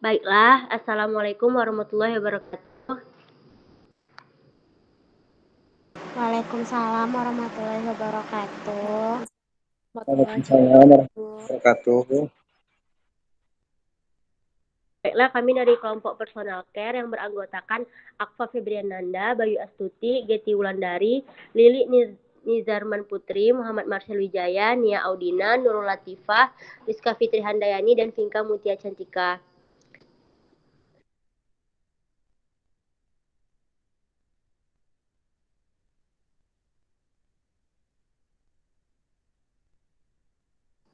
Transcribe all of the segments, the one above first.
Baiklah, Assalamualaikum warahmatullahi wabarakatuh. Waalaikumsalam warahmatullahi wabarakatuh. Waalaikumsalam warahmatullahi wabarakatuh. Baiklah, kami dari kelompok personal care yang beranggotakan Akfa Febriananda, Bayu Astuti, Geti Wulandari, Lili Nizarman Putri, Muhammad Marcel Wijaya, Nia Audina, Nurul Latifah, Rizka Fitri Handayani, dan Vinka Mutia Cantika.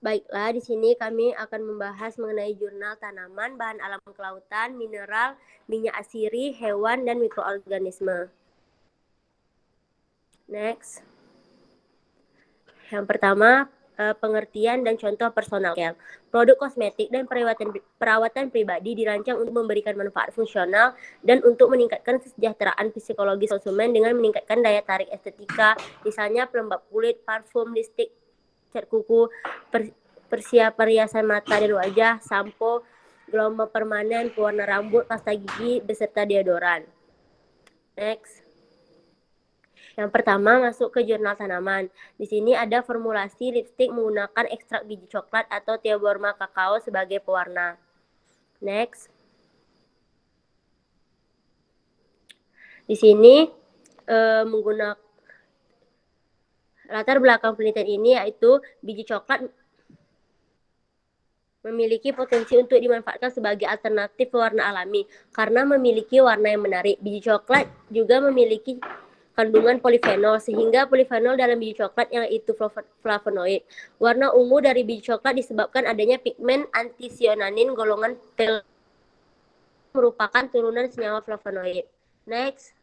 Baiklah, di sini kami akan membahas mengenai jurnal tanaman, bahan alam kelautan, mineral, minyak asiri, hewan, dan mikroorganisme. Next. Yang pertama, pengertian dan contoh personal care. Produk kosmetik dan perawatan pribadi dirancang untuk memberikan manfaat fungsional dan untuk meningkatkan kesejahteraan psikologis konsumen dengan meningkatkan daya tarik estetika, misalnya pelembab kulit, parfum, lipstik, cat kuku, persiapan perhiasan mata dan wajah, sampo, gelombang permanen, pewarna rambut, pasta gigi, beserta deodoran. Next. Yang pertama, masuk ke jurnal tanaman. Di sini ada formulasi lipstik menggunakan ekstrak biji coklat atau theobroma kakao sebagai pewarna. Next. Di sini menggunakan latar belakang penelitian ini yaitu biji coklat memiliki potensi untuk dimanfaatkan sebagai alternatif pewarna alami karena memiliki warna yang menarik. Biji coklat juga memiliki kandungan polifenol sehingga polifenol dalam biji coklat yang itu flavonoid. Warna ungu dari biji coklat disebabkan adanya pigmen antisyonanin golongan merupakan turunan senyawa flavonoid. Next.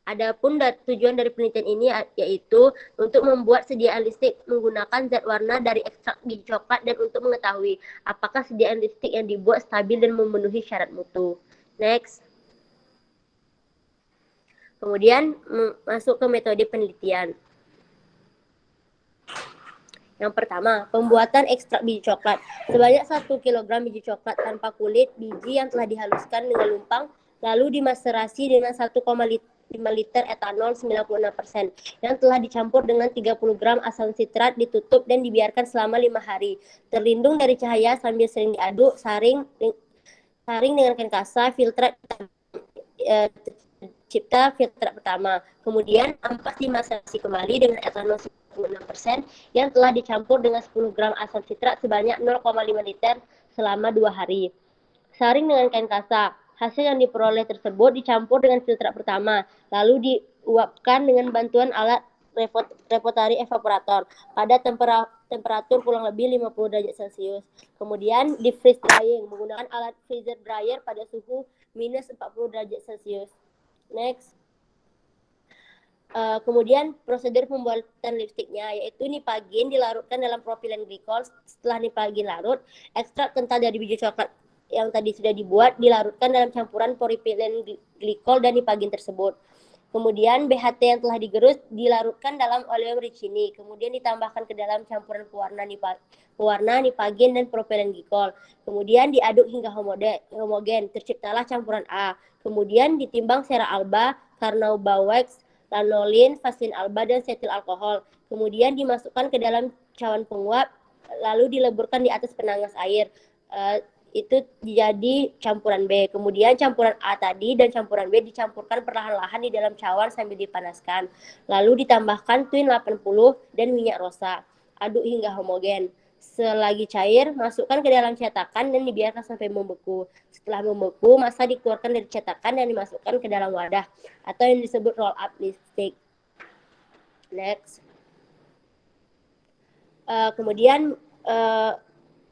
Adapun tujuan dari penelitian ini yaitu untuk membuat sediaan lipstik menggunakan zat warna dari ekstrak biji coklat dan untuk mengetahui apakah sediaan lipstik yang dibuat stabil dan memenuhi syarat mutu. Next. Kemudian masuk ke metode penelitian. Yang pertama, pembuatan ekstrak biji coklat. Sebanyak 1 kg biji coklat tanpa kulit biji yang telah dihaluskan dengan lumpang lalu dimaserasi dengan 1,5 liter etanol 96% yang telah dicampur dengan 30 gram asam sitrat, ditutup dan dibiarkan selama 5 hari. Terlindung dari cahaya sambil sering diaduk, saring dengan kain kasa, filtrat cipta filtrat pertama. Kemudian ampas dimaserasi kembali dengan etanol 96% yang telah dicampur dengan 10 gram asam sitrat sebanyak 0,5 liter selama 2 hari. Saring dengan kain kasa. Hasil yang diperoleh tersebut dicampur dengan filtrat pertama, lalu diuapkan dengan bantuan alat repotari evaporator pada temperatur kurang lebih 50 derajat Celcius. Kemudian di freeze drying menggunakan alat freezer dryer pada suhu minus 40 derajat Celcius. Next. Kemudian prosedur pembuatan lipstiknya yaitu nipagin dilarutkan dalam propilen glikol. Setelah nipagin larut, ekstrak kental dari biji coklat yang tadi sudah dibuat dilarutkan dalam campuran polipilen glikol dan nipagin tersebut. Kemudian BHT yang telah digerus dilarutkan dalam oleum ricini, kemudian ditambahkan ke dalam campuran pewarna nipagin dan propilen glikol. Kemudian diaduk hingga homogen, terciptalah campuran A. Kemudian ditimbang sera alba, carnauba wax, lanolin, vaselin alba, dan setil alkohol. Kemudian dimasukkan ke dalam cawan penguap, lalu dileburkan di atas penangas air. Itu jadi campuran B. Kemudian campuran A tadi dan campuran B dicampurkan perlahan-lahan di dalam cawan sambil dipanaskan. Lalu ditambahkan Twin 80 dan minyak rosa. Aduk hingga homogen. Selagi cair, masukkan ke dalam cetakan dan dibiarkan sampai membeku. Setelah membeku, masa dikeluarkan dari cetakan dan dimasukkan ke dalam wadah atau yang disebut roll up lipstick. Next. Kemudian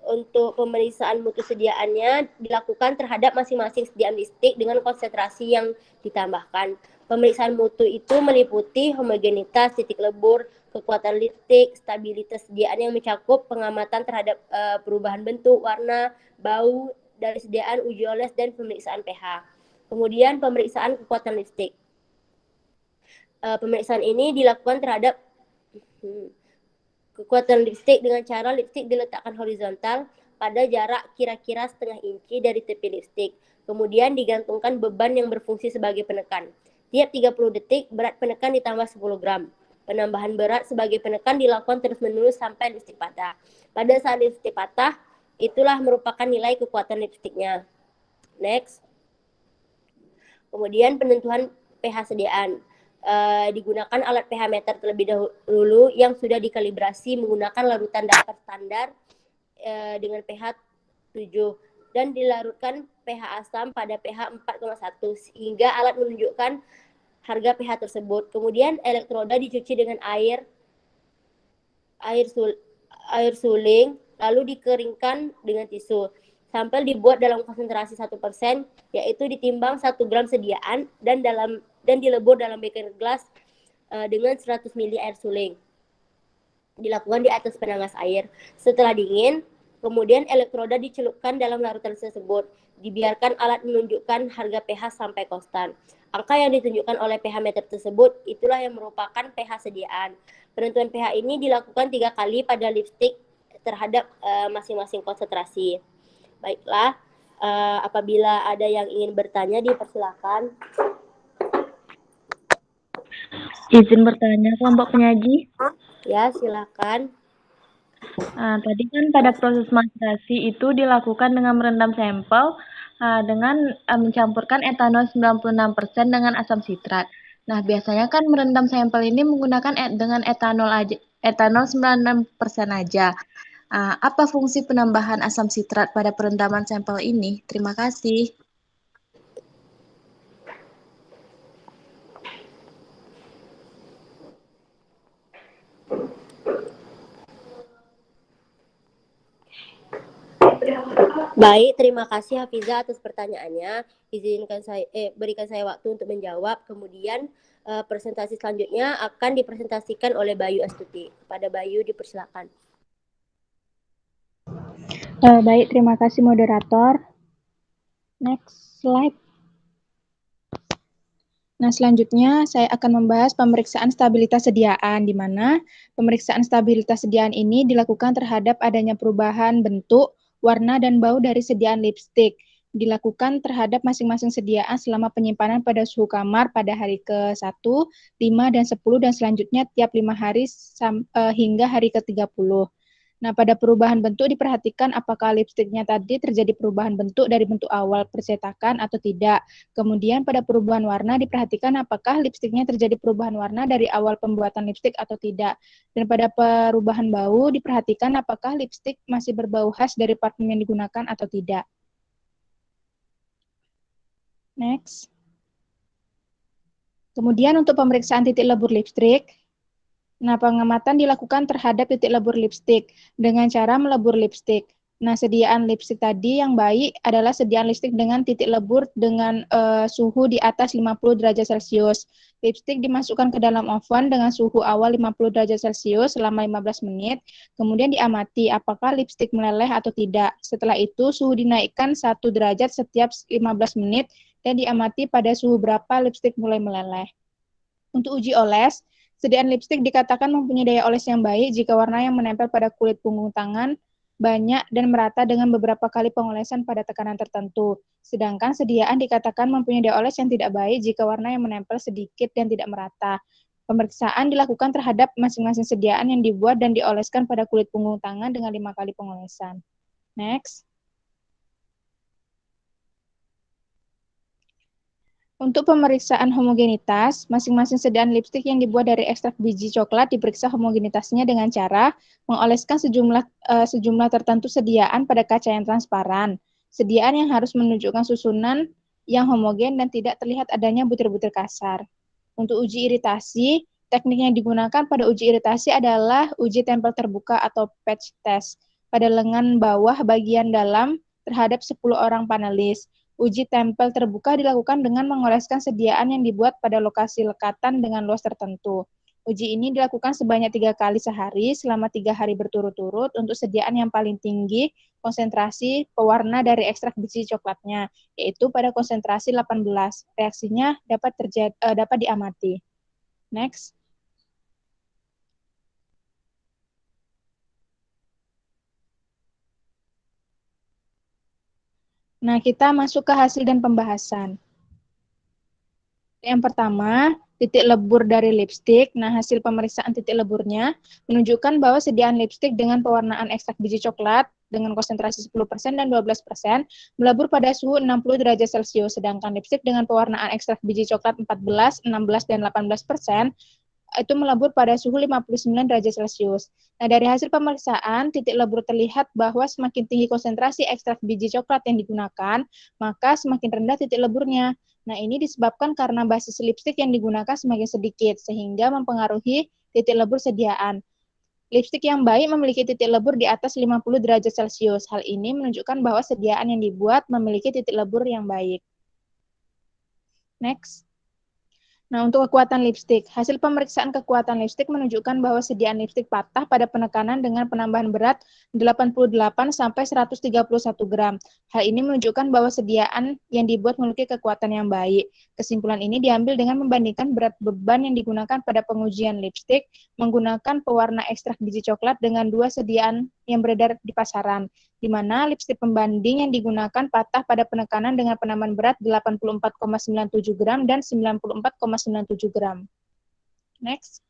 untuk pemeriksaan mutu sediaannya dilakukan terhadap masing-masing sediaan lipstik dengan konsentrasi yang ditambahkan. Pemeriksaan mutu itu meliputi homogenitas, titik lebur, kekuatan lipstik, stabilitas sediaan yang mencakup pengamatan terhadap perubahan bentuk, warna, bau dari sediaan, uji oles, dan pemeriksaan pH. Kemudian pemeriksaan kekuatan lipstik. Pemeriksaan ini dilakukan terhadap kekuatan lipstik dengan cara lipstik diletakkan horizontal pada jarak kira-kira setengah inci dari tepi lipstik. Kemudian digantungkan beban yang berfungsi sebagai penekan. Tiap 30 detik, berat penekan ditambah 10 gram. Penambahan berat sebagai penekan dilakukan terus-menerus sampai lipstik patah. Pada saat lipstik patah, itulah merupakan nilai kekuatan lipstiknya. Next. Kemudian penentuan pH sediaan. Digunakan alat pH meter terlebih dahulu yang sudah dikalibrasi menggunakan larutan dasar standar dengan pH 7 dan dilarutkan pH asam pada pH 4,1 sehingga alat menunjukkan harga pH tersebut. Kemudian elektroda dicuci dengan air suling lalu dikeringkan dengan tisu. Sampel dibuat dalam konsentrasi 1%, yaitu ditimbang 1 gram sediaan dan dilebur dalam beker gelas dengan 100 ml air suling. Dilakukan di atas penangas air. Setelah dingin, kemudian elektroda dicelupkan dalam larutan tersebut. Dibiarkan alat menunjukkan harga pH sampai konstan. Angka yang ditunjukkan oleh pH meter tersebut itulah yang merupakan pH sediaan. Penentuan pH ini dilakukan 3 kali pada lipstik terhadap masing-masing konsentrasi. Baiklah, apabila ada yang ingin bertanya dipersilakan. Izin bertanya, kelompok penyaji. Ya, silakan. Tadi kan pada proses macerasi itu dilakukan dengan merendam sampel dengan mencampurkan etanol 96% dengan asam sitrat. Nah, biasanya kan merendam sampel ini menggunakan dengan etanol 96% aja. Apa fungsi penambahan asam sitrat pada perendaman sampel ini? Terima kasih. Baik, terima kasih Hafiza atas pertanyaannya. Berikan saya waktu untuk menjawab. Kemudian presentasi selanjutnya akan dipresentasikan oleh Bayu Astuti. Kepada Bayu dipersilakan. Baik, terima kasih moderator. Next slide. Nah, selanjutnya saya akan membahas pemeriksaan stabilitas sediaan, di mana pemeriksaan stabilitas sediaan ini dilakukan terhadap adanya perubahan bentuk, warna, dan bau dari sediaan lipstik. Dilakukan terhadap masing-masing sediaan selama penyimpanan pada suhu kamar pada hari ke-1, 5, dan 10, dan selanjutnya tiap 5 hari hingga hari ke-30. Nah, pada perubahan bentuk diperhatikan apakah lipstiknya tadi terjadi perubahan bentuk dari bentuk awal percetakan atau tidak. Kemudian pada perubahan warna diperhatikan apakah lipstiknya terjadi perubahan warna dari awal pembuatan lipstik atau tidak. Dan pada perubahan bau diperhatikan apakah lipstik masih berbau khas dari parfum yang digunakan atau tidak. Next. Kemudian untuk pemeriksaan titik lebur lipstik, nah, pengamatan dilakukan terhadap titik lebur lipstik dengan cara melebur lipstik. Nah, sediaan lipstik tadi yang baik adalah sediaan lipstik dengan titik lebur dengan suhu di atas 50 derajat Celcius. Lipstik dimasukkan ke dalam oven dengan suhu awal 50 derajat Celcius selama 15 menit, kemudian diamati apakah lipstik meleleh atau tidak. Setelah itu, suhu dinaikkan 1 derajat setiap 15 menit dan diamati pada suhu berapa lipstik mulai meleleh. Untuk uji oles, sediaan lipstik dikatakan mempunyai daya oles yang baik jika warna yang menempel pada kulit punggung tangan banyak dan merata dengan beberapa kali pengolesan pada tekanan tertentu. Sedangkan sediaan dikatakan mempunyai daya oles yang tidak baik jika warna yang menempel sedikit dan tidak merata. Pemeriksaan dilakukan terhadap masing-masing sediaan yang dibuat dan dioleskan pada kulit punggung tangan dengan 5 kali pengolesan. Next. Untuk pemeriksaan homogenitas, masing-masing sediaan lipstik yang dibuat dari ekstrak biji coklat diperiksa homogenitasnya dengan cara mengoleskan sejumlah tertentu sediaan pada kaca yang transparan. Sediaan yang harus menunjukkan susunan yang homogen dan tidak terlihat adanya butir-butir kasar. Untuk uji iritasi, teknik yang digunakan pada uji iritasi adalah uji tempel terbuka atau patch test pada lengan bawah bagian dalam terhadap 10 orang panelis. Uji tempel terbuka dilakukan dengan mengoleskan sediaan yang dibuat pada lokasi lekatan dengan luas tertentu. Uji ini dilakukan sebanyak 3 kali sehari selama 3 hari berturut-turut untuk sediaan yang paling tinggi konsentrasi pewarna dari ekstrak biji coklatnya, yaitu pada konsentrasi 18. Reaksinya dapat diamati. Next. Nah, kita masuk ke hasil dan pembahasan. Yang pertama, titik lebur dari lipstik. Nah, hasil pemeriksaan titik leburnya menunjukkan bahwa sediaan lipstik dengan pewarnaan ekstrak biji coklat dengan konsentrasi 10% dan 12% melebur pada suhu 60 derajat Celcius, sedangkan lipstik dengan pewarnaan ekstrak biji coklat 14, 16, dan 18% itu melebur pada suhu 59 derajat Celcius. Nah, dari hasil pemeriksaan, titik lebur terlihat bahwa semakin tinggi konsentrasi ekstrak biji coklat yang digunakan, maka semakin rendah titik leburnya. Nah, ini disebabkan karena basis lipstik yang digunakan semakin sedikit, sehingga mempengaruhi titik lebur sediaan. Lipstik yang baik memiliki titik lebur di atas 50 derajat Celcius. Hal ini menunjukkan bahwa sediaan yang dibuat memiliki titik lebur yang baik. Next. Nah, untuk kekuatan lipstik, hasil pemeriksaan kekuatan lipstik menunjukkan bahwa sediaan lipstik patah pada penekanan dengan penambahan berat 88 sampai 131 gram. Hal ini menunjukkan bahwa sediaan yang dibuat memiliki kekuatan yang baik. Kesimpulan ini diambil dengan membandingkan berat beban yang digunakan pada pengujian lipstik menggunakan pewarna ekstrak biji coklat dengan dua sediaan yang beredar di pasaran, di mana lipstik pembanding yang digunakan patah pada penekanan dengan penambahan berat 84,97 gram dan 94,97 gram. Next.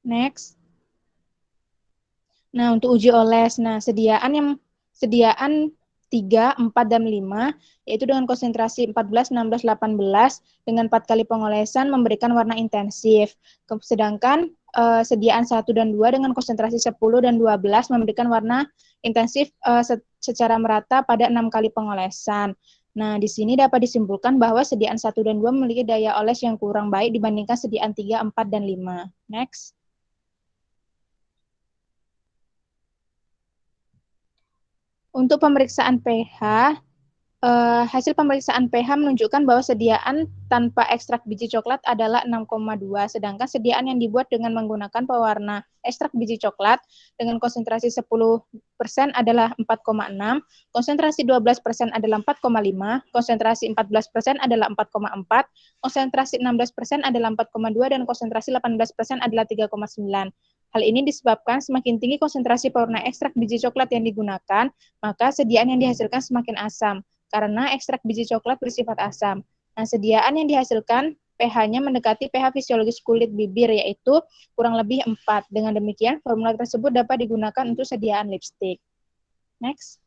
Next. Nah, untuk uji oles, nah sediaan 3, 4, dan 5, yaitu dengan konsentrasi 14, 16, 18, dengan 4 kali pengolesan memberikan warna intensif. Sedangkan sediaan 1 dan 2 dengan konsentrasi 10 dan 12 memberikan warna intensif secara merata pada 6 kali pengolesan. Nah, di sini dapat disimpulkan bahwa sediaan 1 dan 2 memiliki daya oles yang kurang baik dibandingkan sediaan 3, 4, dan 5. Next. Untuk pemeriksaan pH, hasil pemeriksaan pH menunjukkan bahwa sediaan tanpa ekstrak biji coklat adalah 6,2, sedangkan sediaan yang dibuat dengan menggunakan pewarna ekstrak biji coklat dengan konsentrasi 10% adalah 4,6, konsentrasi 12% adalah 4,5, konsentrasi 14% adalah 4,4, konsentrasi 16% adalah 4,2, dan konsentrasi 18% adalah 3,9. Hal ini disebabkan semakin tinggi konsentrasi pewarna ekstrak biji coklat yang digunakan, maka sediaan yang dihasilkan semakin asam, karena ekstrak biji coklat bersifat asam. Nah, sediaan yang dihasilkan pH-nya mendekati pH fisiologis kulit bibir, yaitu kurang lebih 4. Dengan demikian, formula tersebut dapat digunakan untuk sediaan lipstik. Next.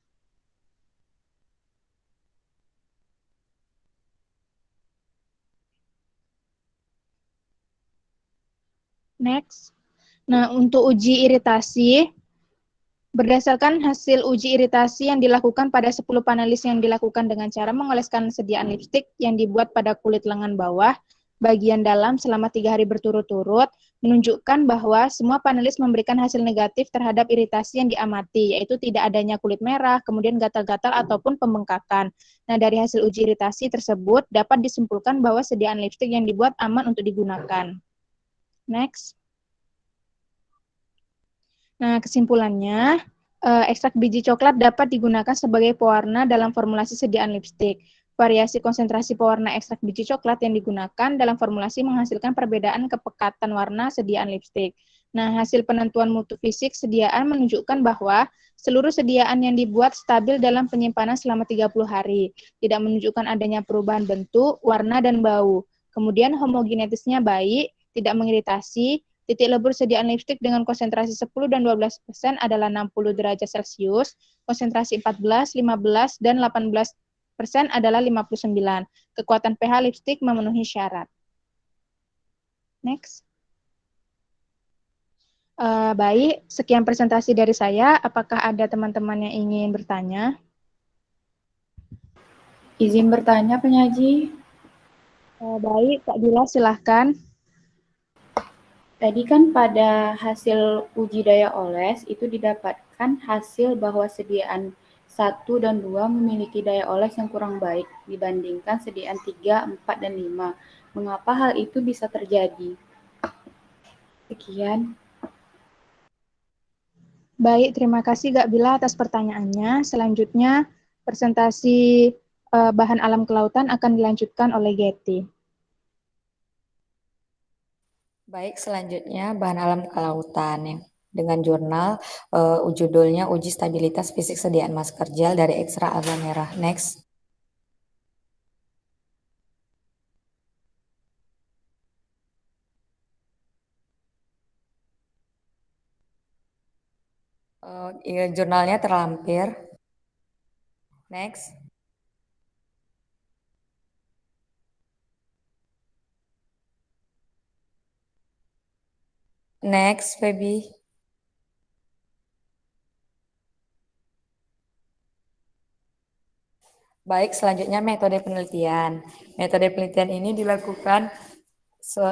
Next. Nah, untuk uji iritasi, berdasarkan hasil uji iritasi yang dilakukan pada 10 panelis yang dilakukan dengan cara mengoleskan sediaan lipstik yang dibuat pada kulit lengan bawah, bagian dalam selama 3 hari berturut-turut, menunjukkan bahwa semua panelis memberikan hasil negatif terhadap iritasi yang diamati, yaitu tidak adanya kulit merah, kemudian gatal-gatal ataupun pembengkakan. Nah, dari hasil uji iritasi tersebut, dapat disimpulkan bahwa sediaan lipstik yang dibuat aman untuk digunakan. Next. Nah, kesimpulannya, ekstrak biji coklat dapat digunakan sebagai pewarna dalam formulasi sediaan lipstik. Variasi konsentrasi pewarna ekstrak biji coklat yang digunakan dalam formulasi menghasilkan perbedaan kepekatan warna sediaan lipstik. Nah, hasil penentuan mutu fisik sediaan menunjukkan bahwa seluruh sediaan yang dibuat stabil dalam penyimpanan selama 30 hari, tidak menunjukkan adanya perubahan bentuk, warna, dan bau. Kemudian homogenetisnya baik, tidak mengiritasi. Titik lebur sediaan lipstik dengan konsentrasi 10 dan 12% adalah 60 derajat Celcius, konsentrasi 14, 15, dan 18% adalah 59. Kekuatan pH lipstik memenuhi syarat. Next. Baik, sekian presentasi dari saya. Apakah ada teman-teman yang ingin bertanya? Izin bertanya, penyaji. Baik, Kak Dila, silahkan. Tadi kan pada hasil uji daya oles itu didapatkan hasil bahwa sediaan 1 dan 2 memiliki daya oles yang kurang baik dibandingkan sediaan 3, 4, dan 5. Mengapa hal itu bisa terjadi? Sekian. Baik, terima kasih Kak Bila atas pertanyaannya. Selanjutnya, presentasi bahan alam kelautan akan dilanjutkan oleh Getty. Baik, selanjutnya bahan alam kelautan. Yang dengan jurnal judulnya Uji Stabilitas Fisik Sediaan Masker Gel dari Ekstra Alga Merah. Next. Jurnalnya terlampir. Next. Next, Feby. Baik, selanjutnya metode penelitian. Metode penelitian ini dilakukan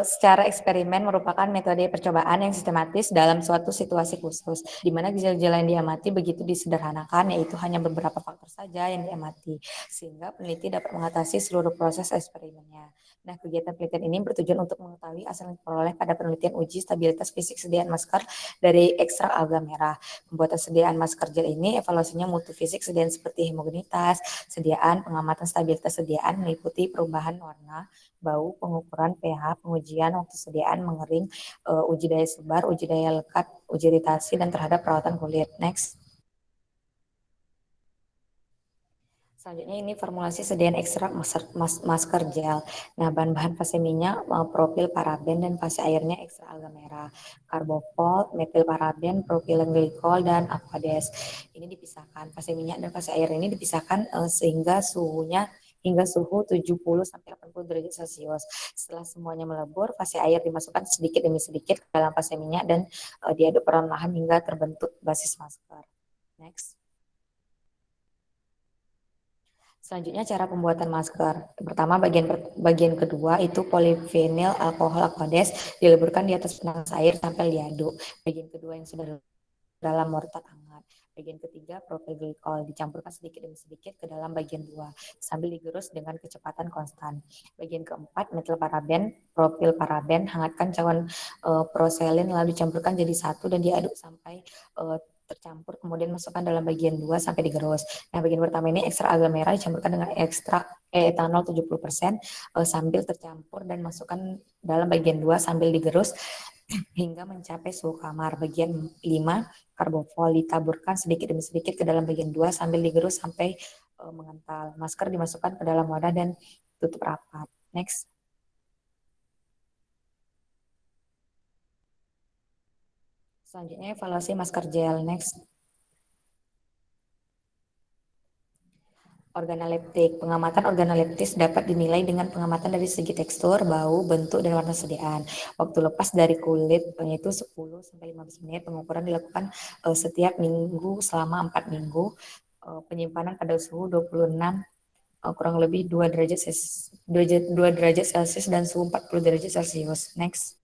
secara eksperimen, merupakan metode percobaan yang sistematis dalam suatu situasi khusus, di mana gejala-gejala yang diamati begitu disederhanakan, yaitu hanya beberapa faktor saja yang diamati, sehingga peneliti dapat mengatasi seluruh proses eksperimennya. Nah, kegiatan penelitian ini bertujuan untuk mengetahui hasil yang diperoleh pada penelitian uji stabilitas fisik sediaan masker dari ekstrak alga merah. Pembuatan sediaan masker gel ini evaluasinya mutu fisik sediaan seperti homogenitas, sediaan, pengamatan stabilitas sediaan meliputi perubahan warna, bau, pengukuran pH, pengujian waktu sediaan mengering, uji daya sebar, uji daya lekat, uji iritasi, dan terhadap perawatan kulit. Next. Selanjutnya ini formulasi sediaan ekstrak masker gel. Nah, bahan-bahan fase minyak, propil paraben, dan fase airnya ekstra alga merah, karbofol, metil paraben, propilen glikol, dan aquades. Ini dipisahkan. Fase minyak dan fase air ini dipisahkan sehingga suhunya hingga suhu 70 sampai 80 derajat Celcius. Setelah semuanya melebur, fase air dimasukkan sedikit demi sedikit ke dalam fase minyak dan diaduk perlahan-lahan hingga terbentuk basis masker. Next. Selanjutnya cara pembuatan masker. Pertama, bagian kedua itu polivinil alkohol aquades dileburkan di atas panas air sampai diaduk. Bagian kedua yang sudah dalam mortar hangat. Bagian ketiga, propil glikol dicampurkan sedikit demi sedikit ke dalam bagian dua sambil digerus dengan kecepatan konstan. Bagian keempat, metil paraben, propil paraben, hangatkan cawan proselin lalu dicampurkan jadi satu dan diaduk sampai tercampur, kemudian masukkan dalam bagian 2 sampai digerus. Nah, bagian pertama ini ekstrak alga merah dicampurkan dengan ekstrak etanol 70% sambil tercampur dan masukkan dalam bagian 2 sambil digerus hingga mencapai suhu kamar. Bagian 5, karbofol ditaburkan sedikit demi sedikit ke dalam bagian 2 sambil digerus sampai mengental. Masker dimasukkan ke dalam wadah dan tutup rapat. Next. Selanjutnya evaluasi masker gel. Next. Organoleptik. Pengamatan organoleptis dapat dinilai dengan pengamatan dari segi tekstur, bau, bentuk, dan warna sediaan. Waktu lepas dari kulit yaitu 10 sampai 15 menit. Pengukuran dilakukan setiap minggu selama 4 minggu. Penyimpanan pada suhu 26 kurang lebih 2 derajat Celcius dan suhu 40 derajat Celcius. Next.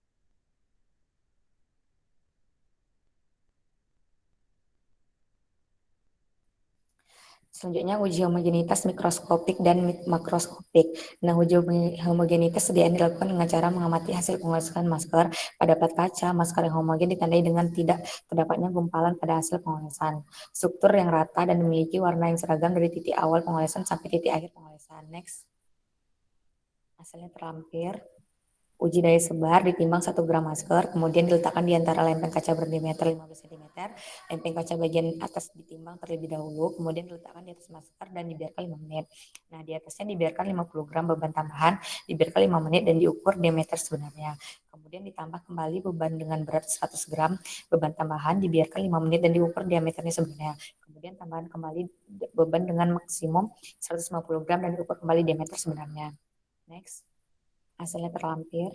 Selanjutnya uji homogenitas mikroskopik dan makroskopik. Nah, uji homogenitas sediaan dilakukan dengan cara mengamati hasil pengolesan masker pada plat kaca. Masker yang homogen ditandai dengan tidak terdapatnya gumpalan pada hasil pengolesan. Struktur yang rata dan memiliki warna yang seragam dari titik awal pengolesan sampai titik akhir pengolesan. Next. Hasilnya terlampir. Uji daya sebar ditimbang 1 gram masker, kemudian diletakkan di antara lempeng kaca berdiameter 15 cm. Lempeng kaca bagian atas ditimbang terlebih dahulu, kemudian diletakkan di atas masker dan dibiarkan 5 menit. Nah, di atasnya dibiarkan 50 gram beban tambahan, dibiarkan 5 menit dan diukur diameter sebenarnya. Kemudian ditambah kembali beban dengan berat 100 gram, beban tambahan dibiarkan 5 menit dan diukur diameternya sebenarnya. Kemudian tambahan kembali beban dengan maksimum 150 gram dan diukur kembali diameter sebenarnya. Next. Hasilnya terlampir.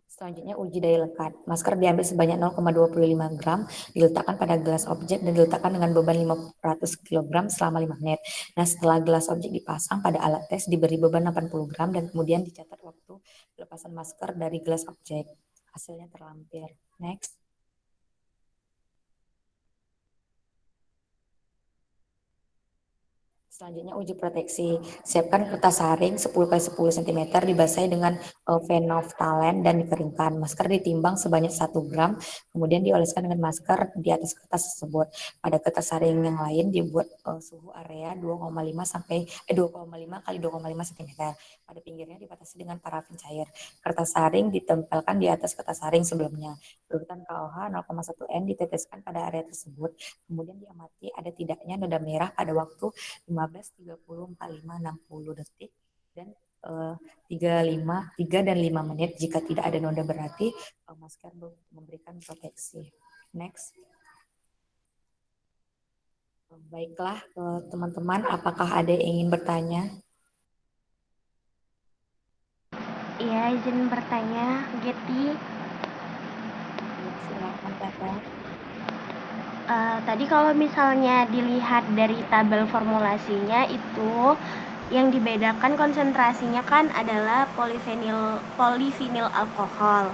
Selanjutnya uji daya lekat. Masker diambil sebanyak 0,25 gram, diletakkan pada gelas objek dan diletakkan dengan beban 500 kg selama 5 menit. Nah, setelah gelas objek dipasang pada alat tes diberi beban 80 gram dan kemudian dicatat waktu pelepasan masker dari gelas objek. Hasilnya terlampir. Next. Selanjutnya uji proteksi. Siapkan kertas saring 10 x 10 cm dibasahi dengan phenophthalein dan dikeringkan. Masker ditimbang sebanyak 1 gram, kemudian dioleskan dengan masker di atas kertas tersebut. Pada kertas saring yang lain dibuat suhu area 2,5 sampai 2,5 kali 2,5 cm. Pada pinggirnya dibatasi dengan parafin cair. Kertas saring ditempelkan di atas kertas saring sebelumnya. Urutan KOH 0,1 N diteteskan pada area tersebut. Kemudian diamati ada tidaknya noda merah pada waktu 15, 30, 45, 60 detik dan 3 dan 5 menit. Jika tidak ada noda berarti masker memberikan proteksi. Next. Baiklah teman-teman, apakah ada yang ingin bertanya? Iya, izin bertanya, Getty. Silakan Tata. Tadi kalau misalnya dilihat dari tabel formulasinya itu yang dibedakan konsentrasinya kan adalah polivinil alkohol.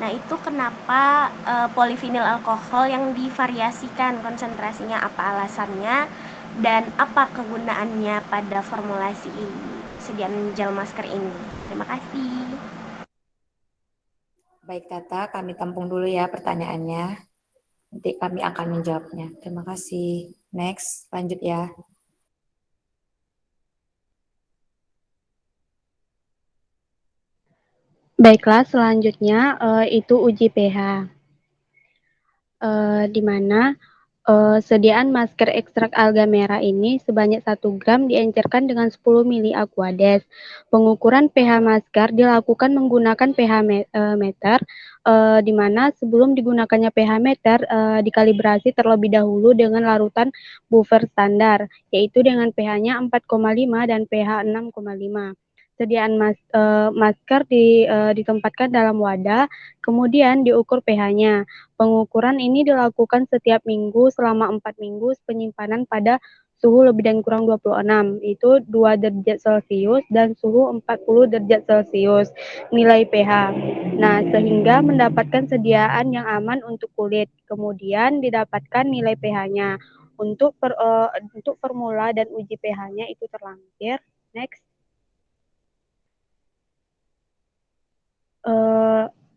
Nah, itu kenapa polivinil alkohol yang divariasikan konsentrasinya, apa alasannya dan apa kegunaannya pada formulasi sediaan gel masker ini? Terima kasih. Baik Tata, kami tampung dulu ya pertanyaannya. Nanti kami akan menjawabnya. Terima kasih. Next, lanjut ya. Baiklah, selanjutnya itu uji pH. Di mana sediaan masker ekstrak alga merah ini sebanyak 1 gram diencerkan dengan 10 mili Aquades. Pengukuran pH masker dilakukan menggunakan pH meter, di mana sebelum digunakannya pH meter dikalibrasi terlebih dahulu dengan larutan buffer standar, yaitu dengan pH-nya 4,5 dan pH 6,5. Sediaan masker ditempatkan dalam wadah, kemudian diukur pH-nya. Pengukuran ini dilakukan setiap minggu selama 4 minggu penyimpanan pada suhu lebih dan kurang 26, itu 2 derajat Celcius dan suhu 40 derajat Celcius nilai pH. Nah, sehingga mendapatkan sediaan yang aman untuk kulit. Kemudian didapatkan nilai pH-nya. Untuk formula dan uji pH-nya itu terlampir. Next.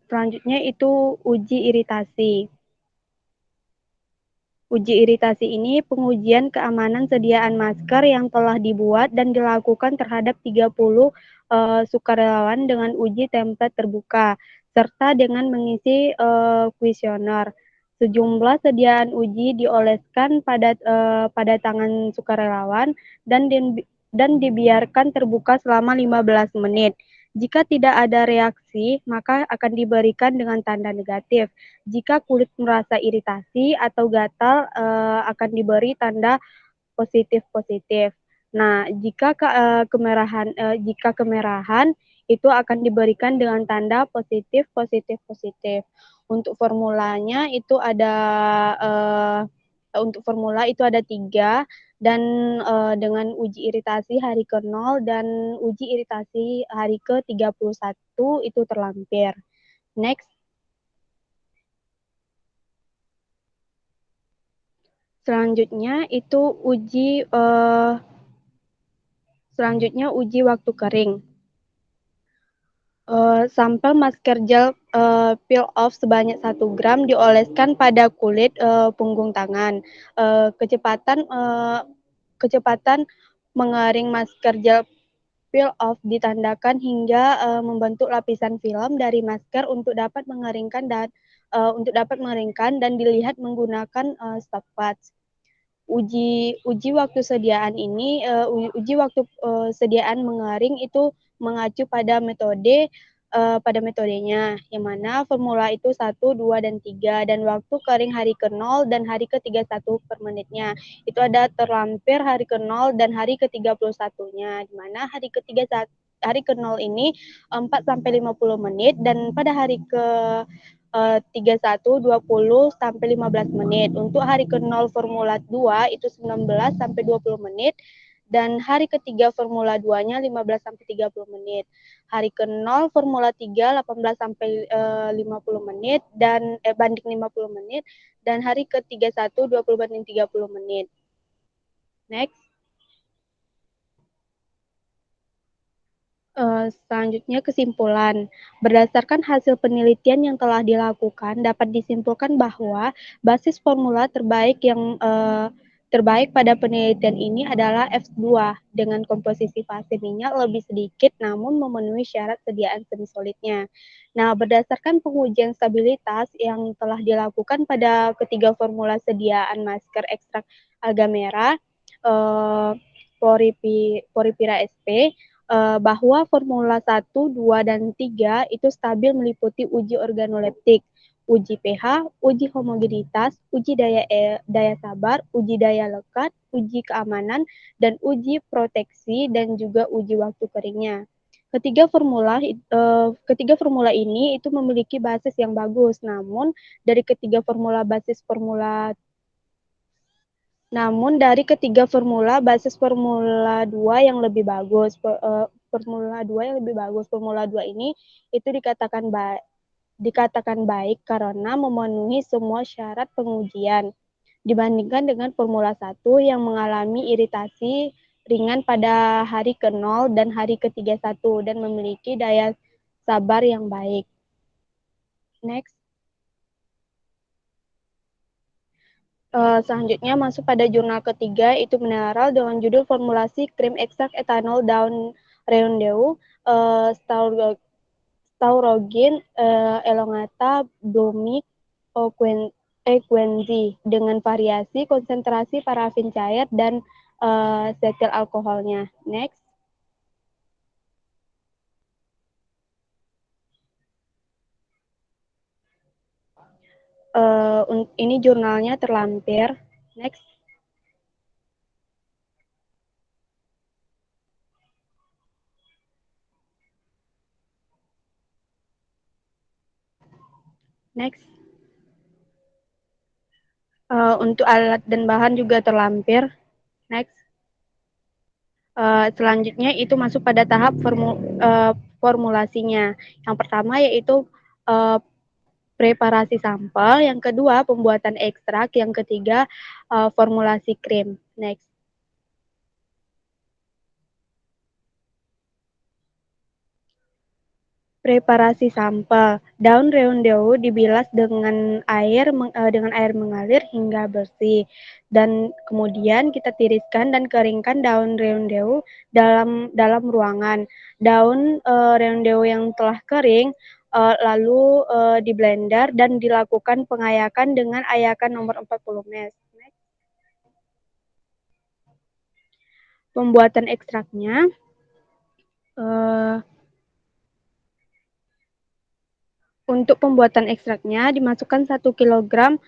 Selanjutnya itu uji iritasi. Uji iritasi ini pengujian keamanan sediaan masker yang telah dibuat dan dilakukan terhadap 30 sukarelawan dengan uji template terbuka, serta dengan mengisi kuesioner. Sejumlah sediaan uji dioleskan pada tangan sukarelawan dan dibiarkan terbuka selama 15 menit. Jika tidak ada reaksi, maka akan diberikan dengan tanda negatif. Jika kulit merasa iritasi atau gatal, akan diberi tanda positif-positif. Nah, jika kemerahan itu akan diberikan dengan tanda positif-positif-positif. Untuk formulanya itu ada untuk formula itu ada 3 dan dengan uji iritasi hari ke-0 dan uji iritasi hari ke-31 itu terlampir. Next. Selanjutnya itu uji waktu kering. Sampel masker gel peel off sebanyak 1 gram dioleskan pada kulit punggung tangan. Kecepatan mengering masker gel peel off ditandakan hingga membentuk lapisan film dari masker untuk dapat mengeringkan dan dilihat menggunakan stopwatch. Uji waktu sediaan ini sediaan mengering itu mengacu pada metodenya, yang mana formula itu 1, 2, dan 3, dan waktu kering hari ke-0 dan hari ke-31 per menitnya. Itu ada terlampir hari ke-0 dan hari ke-31-nya, di mana hari ke-0 ini 4 sampai 50 menit, dan pada hari ke-31 20 sampai 15 menit. Untuk hari ke-0 Formula 2 itu 19 sampai 20 menit, dan hari ketiga Formula 2-nya 15 sampai 30 menit. Hari ke-0 Formula 3 18 sampai 50 menit dan banding 50 menit, dan hari ke-31 20 banding 30 menit. Next. Selanjutnya kesimpulan. Berdasarkan hasil penelitian yang telah dilakukan, dapat disimpulkan bahwa basis formula terbaik pada penelitian ini adalah F2 dengan komposisi fase minyak lebih sedikit namun memenuhi syarat sediaan semisolidnya. Nah, berdasarkan pengujian stabilitas yang telah dilakukan pada ketiga formula sediaan masker ekstrak alga merah, Poripira SP, bahwa formula 1, 2, dan 3 itu stabil meliputi uji organoleptik, uji pH, uji homogenitas, uji daya sabar, uji daya lekat, uji keamanan, dan uji proteksi, dan juga uji waktu keringnya. Ketiga formula ini itu memiliki basis yang bagus, namun dari ketiga formula basis formula 2 yang lebih bagus. Formula 2 yang lebih bagus. Formula 2 ini itu dikatakan baik karena memenuhi semua syarat pengujian dibandingkan dengan formula 1 yang mengalami iritasi ringan pada hari ke-0 dan hari ke-31 dan memiliki daya sabar yang baik. Next. Selanjutnya masuk pada jurnal ketiga, itu mineral dengan judul formulasi krim ekstrak etanol daun reundeu, Staurogin elongata Blooming equenzi dengan variasi konsentrasi parafin cair dan setil alkoholnya. Next. Ini jurnalnya terlampir. Next. Next. Untuk alat dan bahan juga terlampir. Next. Selanjutnya itu masuk pada tahap formulasinya. Yang pertama yaitu preparasi sampel, yang kedua pembuatan ekstrak, yang ketiga formulasi krim. Next. Preparasi sampel. Daun reundeu dibilas dengan air mengalir hingga bersih, dan kemudian kita tiriskan dan keringkan daun reundeu dalam ruangan. Daun reundeu yang telah kering lalu di blender dan dilakukan pengayakan dengan ayakan nomor 40 ml. Pembuatan ekstraknya. Untuk pembuatan ekstraknya, dimasukkan 1 kg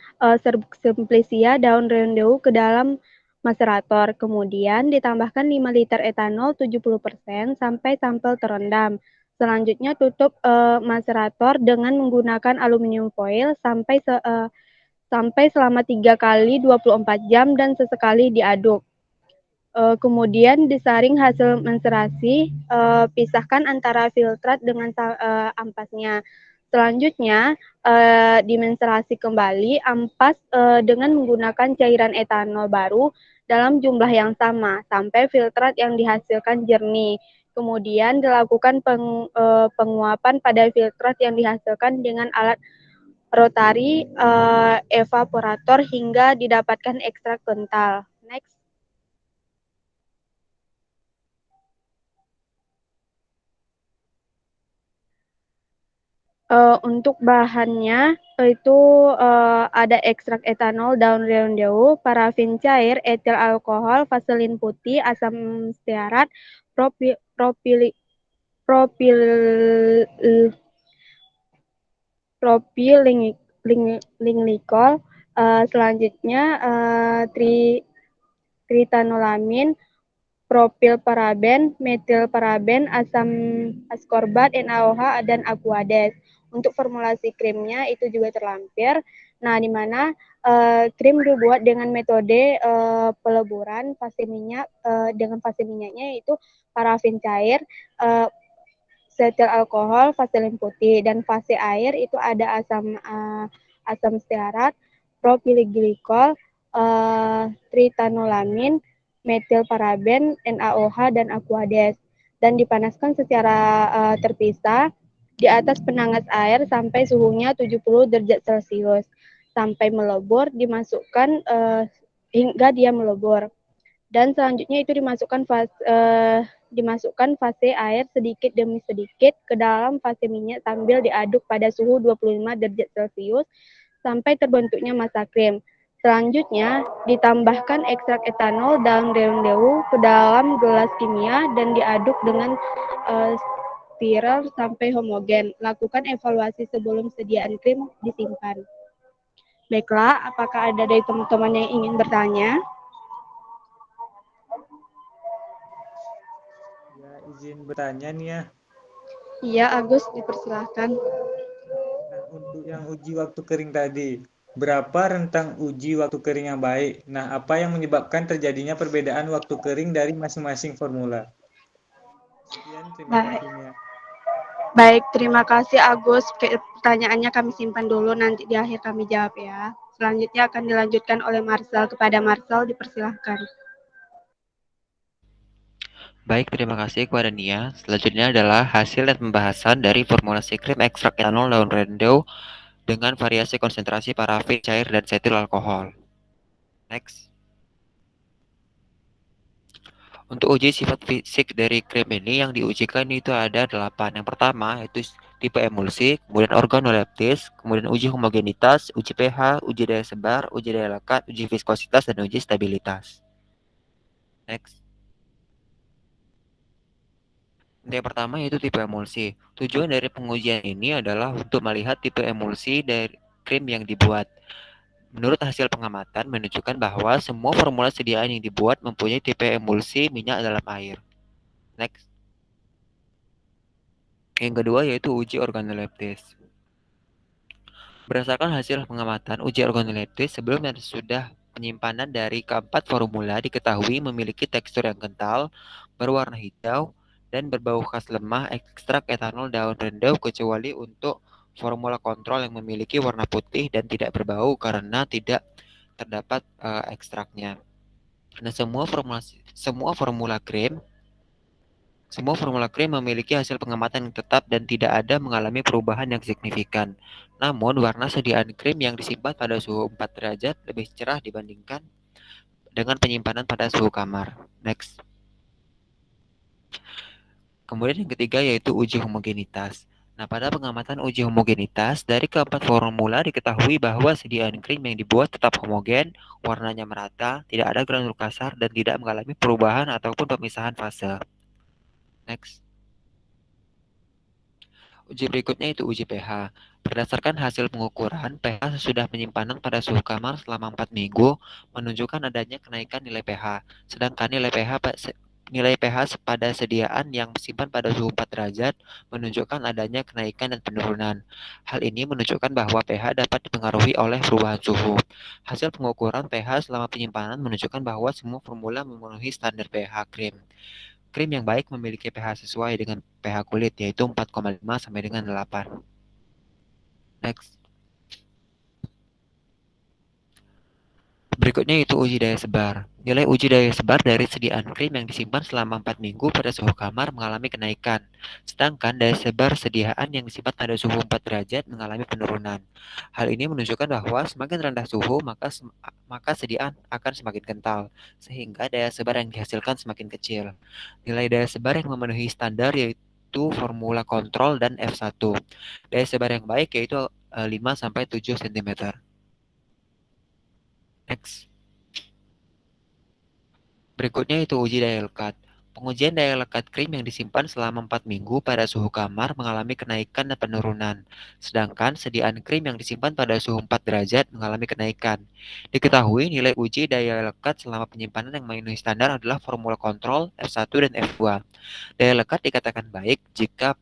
serbuk simplicia daun reundeu ke dalam macerator. Kemudian ditambahkan 5 liter etanol 70% sampai sampel terendam. Selanjutnya tutup macerator dengan menggunakan aluminium foil sampai selama 3 kali 24 jam dan sesekali diaduk. Kemudian disaring hasil menserasi, pisahkan antara filtrat dengan ampasnya. Selanjutnya, dimenserasi kembali ampas dengan menggunakan cairan etanol baru dalam jumlah yang sama, sampai filtrat yang dihasilkan jernih. Kemudian dilakukan penguapan pada filtrat yang dihasilkan dengan alat rotari evaporator hingga didapatkan ekstrak kental. Next. Untuk bahannya itu ada ekstrak etanol daun reundeu, parafin cair, etil alkohol, vaselin putih, asam stearat, propylenglikol, selanjutnya tritanolamin, propilparaben, metilparaben, asam askorbat, NaOH, dan aquades. Untuk formulasi krimnya itu juga terlampir. Nah, di mana krim dibuat dengan metode peleburan fase minyak dengan fase minyaknya yaitu parafin cair, setil alkohol, vaselin putih, dan fase air itu ada asam stearat, propylglikol, tritanolamin, metilparaben, NaOH, dan aquades. dan dipanaskan secara terpisah di atas penangas air sampai suhunya 70 derajat Celcius. Sampai melebur, dimasukkan hingga dia melebur. Dan selanjutnya itu dimasukkan fase air sedikit demi sedikit ke dalam fase minyak sambil diaduk pada suhu 25 derajat Celcius sampai terbentuknya massa krim. Selanjutnya, ditambahkan ekstrak etanol daun rendaun ke dalam gelas kimia dan diaduk dengan spiral sampai homogen. Lakukan evaluasi sebelum sediaan krim disimpan. Baiklah, apakah ada dari teman-teman yang ingin bertanya? Ya, izin bertanya nih ya. Iya, Agus, dipersilahkan. Nah, untuk yang uji waktu kering tadi, berapa rentang uji waktu kering yang baik? Nah, apa yang menyebabkan terjadinya perbedaan waktu kering dari masing-masing formula? Sekian, terima kasihnya. Baik, terima kasih Agus. Pertanyaannya kami simpan dulu, nanti di akhir kami jawab ya. Selanjutnya akan dilanjutkan oleh Marcel. Kepada Marcel, dipersilahkan. Baik, terima kasih kepada Nia. Selanjutnya adalah hasil dan pembahasan dari formulasi krim ekstrak etanol daun rendaun dengan variasi konsentrasi parafin cair dan setil alkohol. Next. Untuk uji sifat fisik dari krim ini yang diujikan itu ada 8. Yang pertama yaitu tipe emulsi, kemudian organoleptis, kemudian uji homogenitas, uji pH, uji daya sebar, uji daya lekat, uji viskositas, dan uji stabilitas. Next. Yang pertama yaitu tipe emulsi. Tujuan dari pengujian ini adalah untuk melihat tipe emulsi dari krim yang dibuat. Menurut hasil pengamatan menunjukkan bahwa semua formula sediaan yang dibuat mempunyai tipe emulsi minyak dalam air. Next. Yang kedua yaitu uji organoleptis. Berdasarkan hasil pengamatan uji organoleptis sebelum dan sesudah penyimpanan dari keempat formula diketahui memiliki tekstur yang kental, berwarna hijau, dan berbau khas lemah ekstrak etanol daun rendaun kecuali untuk formula kontrol yang memiliki warna putih dan tidak berbau karena tidak terdapat ekstraknya. Nah, semua formula krim memiliki hasil pengamatan yang tetap dan tidak ada mengalami perubahan yang signifikan. Namun, warna sediaan krim yang disimpan pada suhu 4 derajat lebih cerah dibandingkan dengan penyimpanan pada suhu kamar. Next. Kemudian yang ketiga yaitu uji homogenitas. Nah, pada pengamatan uji homogenitas, dari keempat formula diketahui bahwa sediaan krim yang dibuat tetap homogen, warnanya merata, tidak ada granul kasar, dan tidak mengalami perubahan ataupun pemisahan fase. Next. Uji berikutnya itu uji pH. Berdasarkan hasil pengukuran, pH sesudah penyimpanan pada suhu kamar selama 4 minggu menunjukkan adanya kenaikan nilai pH. Sedangkan nilai pH pada sediaan yang disimpan pada suhu 4 derajat menunjukkan adanya kenaikan dan penurunan. Hal ini menunjukkan bahwa pH dapat dipengaruhi oleh perubahan suhu. Hasil pengukuran pH selama penyimpanan menunjukkan bahwa semua formula memenuhi standar pH krim. Krim yang baik memiliki pH sesuai dengan pH kulit, yaitu 4,5 sampai dengan 8. Next. Berikutnya itu uji daya sebar. Nilai uji daya sebar dari sediaan krim yang disimpan selama 4 minggu pada suhu kamar mengalami kenaikan. Sedangkan daya sebar sediaan yang disimpan pada suhu 4 derajat mengalami penurunan. Hal ini menunjukkan bahwa semakin rendah suhu maka sediaan akan semakin kental, sehingga daya sebar yang dihasilkan semakin kecil. Nilai daya sebar yang memenuhi standar yaitu formula kontrol dan F1. Daya sebar yang baik yaitu 5-7 cm. Next. Berikutnya itu uji daya lekat. Pengujian daya lekat krim yang disimpan selama 4 minggu pada suhu kamar mengalami kenaikan dan penurunan. Sedangkan sediaan krim yang disimpan pada suhu 4 derajat mengalami kenaikan. Diketahui nilai uji daya lekat selama penyimpanan yang memenuhi standar adalah formula kontrol F1 dan F2. Daya lekat dikatakan baik jika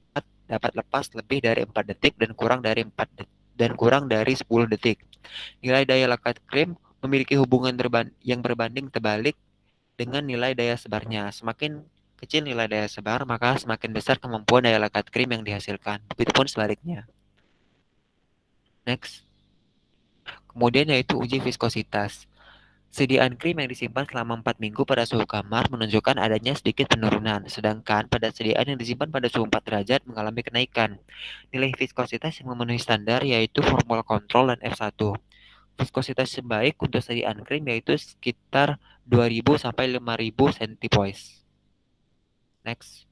dapat lepas lebih dari 4 detik dan kurang dari 10 detik. Nilai daya lekat krim memiliki hubungan yang berbanding terbalik dengan nilai daya sebarnya. Semakin kecil nilai daya sebar, maka semakin besar kemampuan daya lekat krim yang dihasilkan. Begitupun sebaliknya. Next. Kemudian yaitu uji viskositas. Sediaan krim yang disimpan selama 4 minggu pada suhu kamar menunjukkan adanya sedikit penurunan, sedangkan pada sediaan yang disimpan pada suhu 4 derajat mengalami kenaikan. Nilai viskositas yang memenuhi standar yaitu formula kontrol dan F1. Viskositas terbaik untuk sediaan krim yaitu sekitar 2000 sampai 5000 centipoise. Next.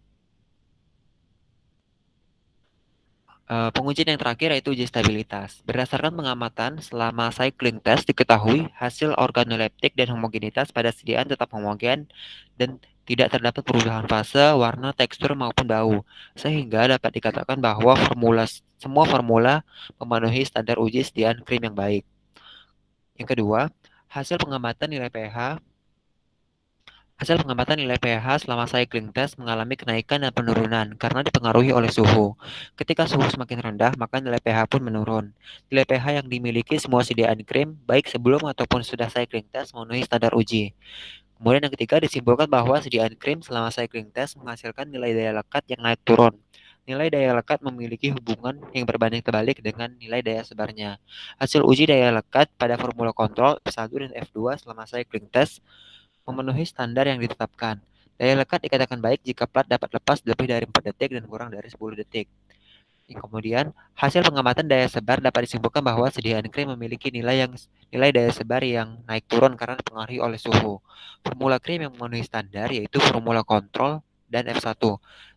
Pengujian yang terakhir yaitu uji stabilitas. Berdasarkan pengamatan selama cycling test diketahui hasil organoleptik dan homogenitas pada sediaan tetap homogen dan tidak terdapat perubahan fase, warna, tekstur maupun bau, sehingga dapat dikatakan bahwa semua formula memenuhi standar uji sediaan krim yang baik. Yang kedua, hasil pengamatan nilai pH selama cycling test mengalami kenaikan dan penurunan karena dipengaruhi oleh suhu. Ketika suhu semakin rendah, maka nilai pH pun menurun. Nilai pH yang dimiliki semua sediaan krim, baik sebelum ataupun sudah cycling test, memenuhi standar uji. Kemudian yang ketiga, disimpulkan bahwa sediaan krim selama cycling test menghasilkan nilai daya lekat yang naik turun. Nilai daya lekat memiliki hubungan yang berbanding terbalik dengan nilai daya sebarnya. Hasil uji daya lekat pada formula kontrol F1 dan F2 selama cycling test memenuhi standar yang ditetapkan. Daya lekat dikatakan baik jika plat dapat lepas lebih dari 4 detik dan kurang dari 10 detik. Kemudian, hasil pengamatan daya sebar dapat disimpulkan bahwa sediaan krim memiliki nilai daya sebar yang naik turun karena dipengaruhi oleh suhu. Formula krim yang memenuhi standar yaitu formula kontrol dan F1.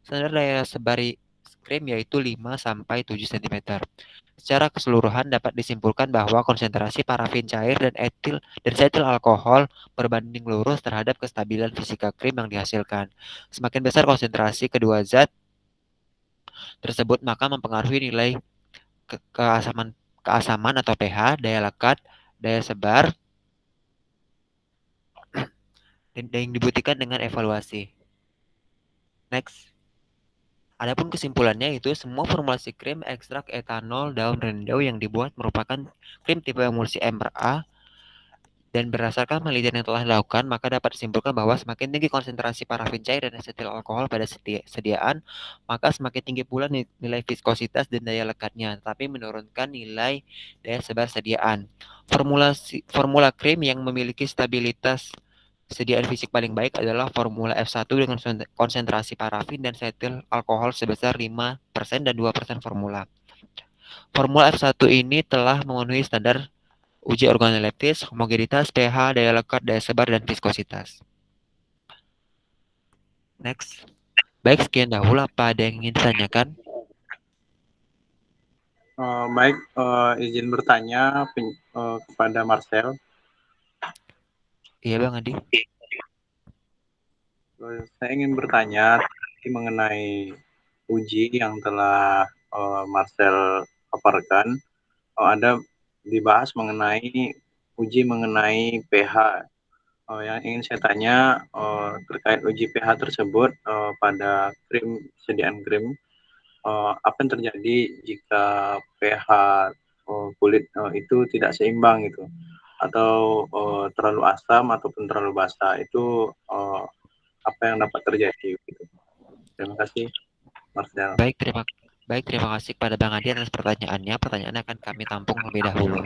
Standar daya sebar krim yaitu 5 sampai 7 cm. Secara keseluruhan dapat disimpulkan bahwa konsentrasi parafin cair dan setil alkohol berbanding lurus terhadap kestabilan fisika krim yang dihasilkan. Semakin besar konsentrasi kedua zat tersebut maka mempengaruhi nilai keasaman atau pH, daya lekat, daya sebar, dan yang dibuktikan dengan evaluasi. Next. Adapun kesimpulannya itu semua formulasi krim ekstrak etanol daun rendau yang dibuat merupakan krim tipe emulsi MRA dan berdasarkan penelitian yang telah dilakukan maka dapat disimpulkan bahwa semakin tinggi konsentrasi parafin cair dan asetil alkohol pada sediaan maka semakin tinggi pula nilai viskositas dan daya lekatnya tapi menurunkan nilai daya sebar sediaan. Formula krim yang memiliki stabilitas sediaan fisik paling baik adalah formula F1 dengan konsentrasi parafin dan setil alkohol sebesar 5% dan 2% formula. Formula F1 ini telah memenuhi standar uji organoleptis, homogenitas, pH, daya lekat, daya sebar, dan viskositas. Next. Baik, sekian dahulu. Apa ada yang ingin ditanyakan? Baik, izin bertanya kepada Marcel. Iya Bang Adi. Saya ingin bertanya mengenai uji yang telah Marcel paparkan. Ada dibahas mengenai uji mengenai pH. Yang ingin saya tanya terkait uji pH tersebut pada sediaan krim, apa yang terjadi jika pH kulit itu tidak seimbang gitu, atau terlalu asam ataupun terlalu basa, itu apa yang dapat terjadi gitu. Terima kasih, Marcel. Baik, terima kasih kepada Bang Adi atas pertanyaannya. Pertanyaannya akan kami tampung lebih dahulu.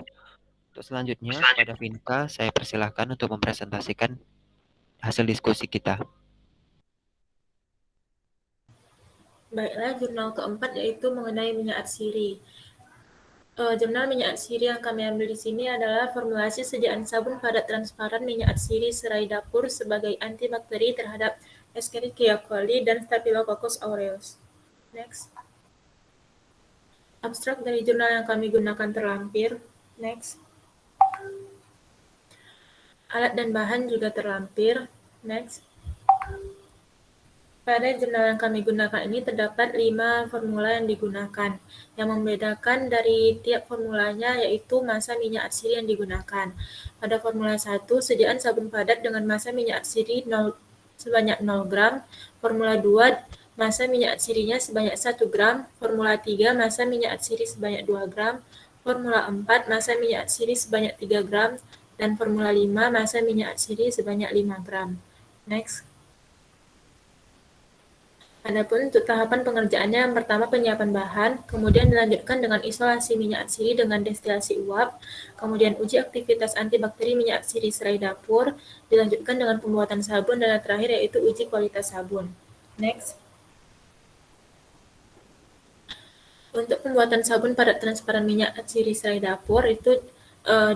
Untuk selanjutnya, kepada Vinka, saya persilahkan untuk mempresentasikan hasil diskusi kita. Baiklah, jurnal keempat yaitu mengenai minyak atsiri. Jurnal minyak atsiri yang kami ambil di sini adalah formulasi sediaan sabun padat transparan minyak atsiri serai dapur sebagai antibakteri terhadap Escherichia coli dan Staphylococcus aureus. Next. Abstrak dari jurnal yang kami gunakan terlampir. Next. Alat dan bahan juga terlampir. Next. Pada jurnal yang kami gunakan ini terdapat 5 formula yang digunakan. Yang membedakan dari tiap formulanya yaitu massa minyak atsiri yang digunakan. Pada formula 1, sediaan sabun padat dengan massa minyak atsiri sebanyak 0 gram. Formula 2, massa minyak atsirinya sebanyak 1 gram. Formula 3, massa minyak atsiri sebanyak 2 gram. Formula 4, massa minyak atsiri sebanyak 3 gram. Dan formula 5, massa minyak atsiri sebanyak 5 gram. Next. Adapun untuk tahapan pengerjaannya, yang pertama penyiapan bahan, kemudian dilanjutkan dengan isolasi minyak atsiri dengan destilasi uap, kemudian uji aktivitas antibakteri minyak atsiri serai dapur, dilanjutkan dengan pembuatan sabun, dan yang terakhir yaitu uji kualitas sabun. Next. Untuk pembuatan sabun padat transparan minyak atsiri serai dapur itu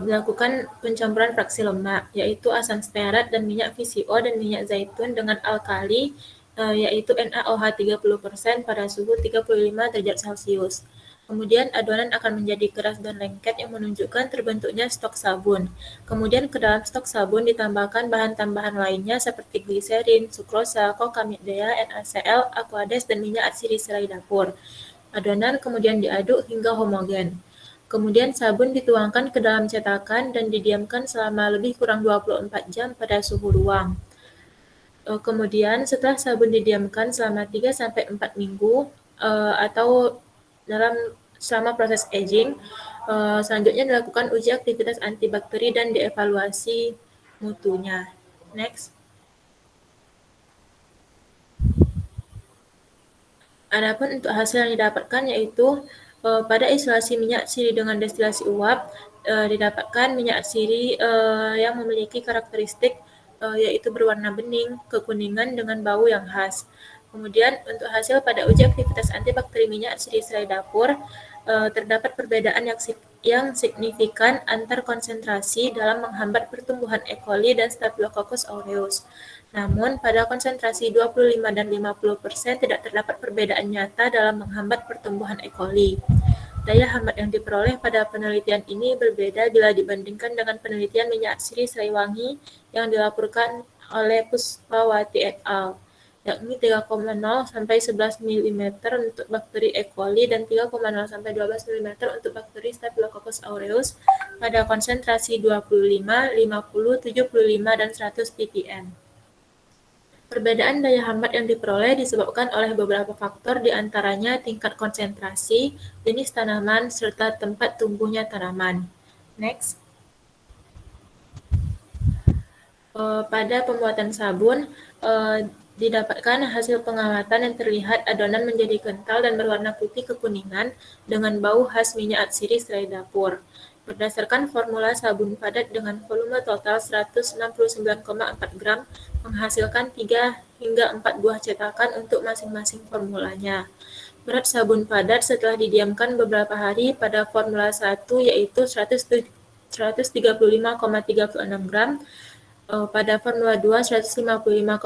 dilakukan pencampuran fraksi lemak, yaitu asam stearat dan minyak VCO dan minyak zaitun dengan alkali, yaitu NaOH 30% pada suhu 35 derajat Celcius. Kemudian adonan akan menjadi keras dan lengket yang menunjukkan terbentuknya stok sabun. Kemudian ke dalam stok sabun ditambahkan bahan tambahan lainnya seperti gliserin, sukrosa, kokamidea, NaCl, Aquades, dan minyak atsiri serai dapur. Adonan kemudian diaduk hingga homogen. Kemudian sabun dituangkan ke dalam cetakan dan didiamkan selama lebih kurang 24 jam pada suhu ruang. Kemudian setelah sabun didiamkan selama 3-4 minggu atau selama proses aging, selanjutnya dilakukan uji aktivitas antibakteri dan dievaluasi mutunya. Next. Adapun untuk hasil yang didapatkan yaitu pada isolasi minyak atsiri dengan destilasi uap, didapatkan minyak atsiri yang memiliki karakteristik yaitu berwarna bening, kekuningan dengan bau yang khas. Kemudian untuk hasil pada uji aktivitas antibakteri minyak atsiri serai dapur, terdapat perbedaan yang signifikan antar konsentrasi dalam menghambat pertumbuhan E. coli dan Staphylococcus aureus. Namun, pada konsentrasi 25 dan 50% tidak terdapat perbedaan nyata dalam menghambat pertumbuhan E. coli. Daya hambat yang diperoleh pada penelitian ini berbeda bila dibandingkan dengan penelitian minyak atsiri serai wangi yang dilaporkan oleh Puspawati et al., yakni 3,0 sampai 11 mm untuk bakteri E. coli dan 3,0 sampai 12 mm untuk bakteri Staphylococcus aureus pada konsentrasi 25, 50, 75, dan 100 ppm. Perbedaan daya hambat yang diperoleh disebabkan oleh beberapa faktor, di antaranya tingkat konsentrasi, jenis tanaman, serta tempat tumbuhnya tanaman. Next. Pada pembuatan sabun, didapatkan hasil pengamatan yang terlihat adonan menjadi kental dan berwarna putih kekuningan dengan bau khas minyak atsiri serai dapur. Berdasarkan formula sabun padat dengan volume total 169,4 gram, menghasilkan 3 hingga 4 buah cetakan untuk masing-masing formulanya. Berat sabun padat setelah didiamkan beberapa hari pada formula 1 yaitu 135,36 gram, pada formula 2 155,58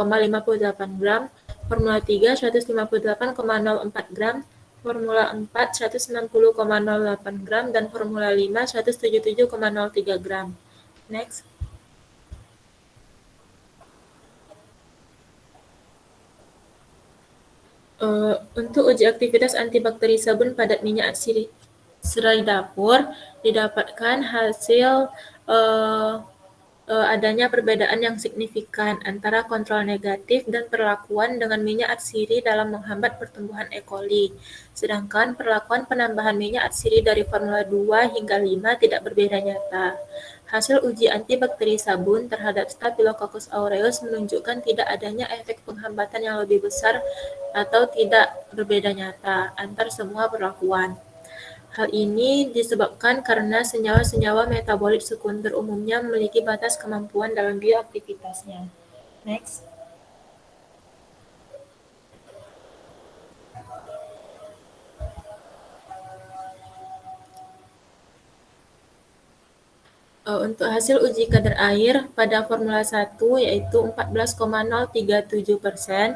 gram, formula 3 158,04 gram, formula 4 160,08 gram, dan formula 5 177,03 gram. Next. Untuk uji aktivitas antibakteri sabun padat minyak atsiri serai dapur, didapatkan hasil adanya perbedaan yang signifikan antara kontrol negatif dan perlakuan dengan minyak atsiri dalam menghambat pertumbuhan E. coli. Sedangkan perlakuan penambahan minyak atsiri dari formula 2 hingga 5 tidak berbeda nyata. Hasil uji antibakteri sabun terhadap Staphylococcus aureus menunjukkan tidak adanya efek penghambatan yang lebih besar atau tidak berbeda nyata antar semua perlakuan. Hal ini disebabkan karena senyawa-senyawa metabolit sekunder umumnya memiliki batas kemampuan dalam bioaktivitasnya. Next. Untuk hasil uji kadar air pada formula 1 yaitu 14,037%,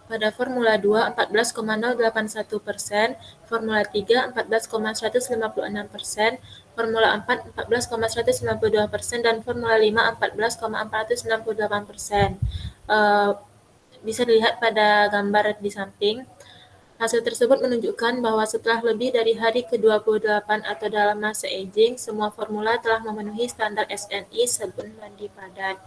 pada formula 2 14,081%, formula 3 14,156%, formula 4 14,192%, dan formula 5 14,468%. Bisa dilihat pada gambar di samping. Hasil tersebut menunjukkan bahwa setelah lebih dari hari ke-28 atau dalam masa aging, semua formula telah memenuhi standar SNI sabun mandi padat.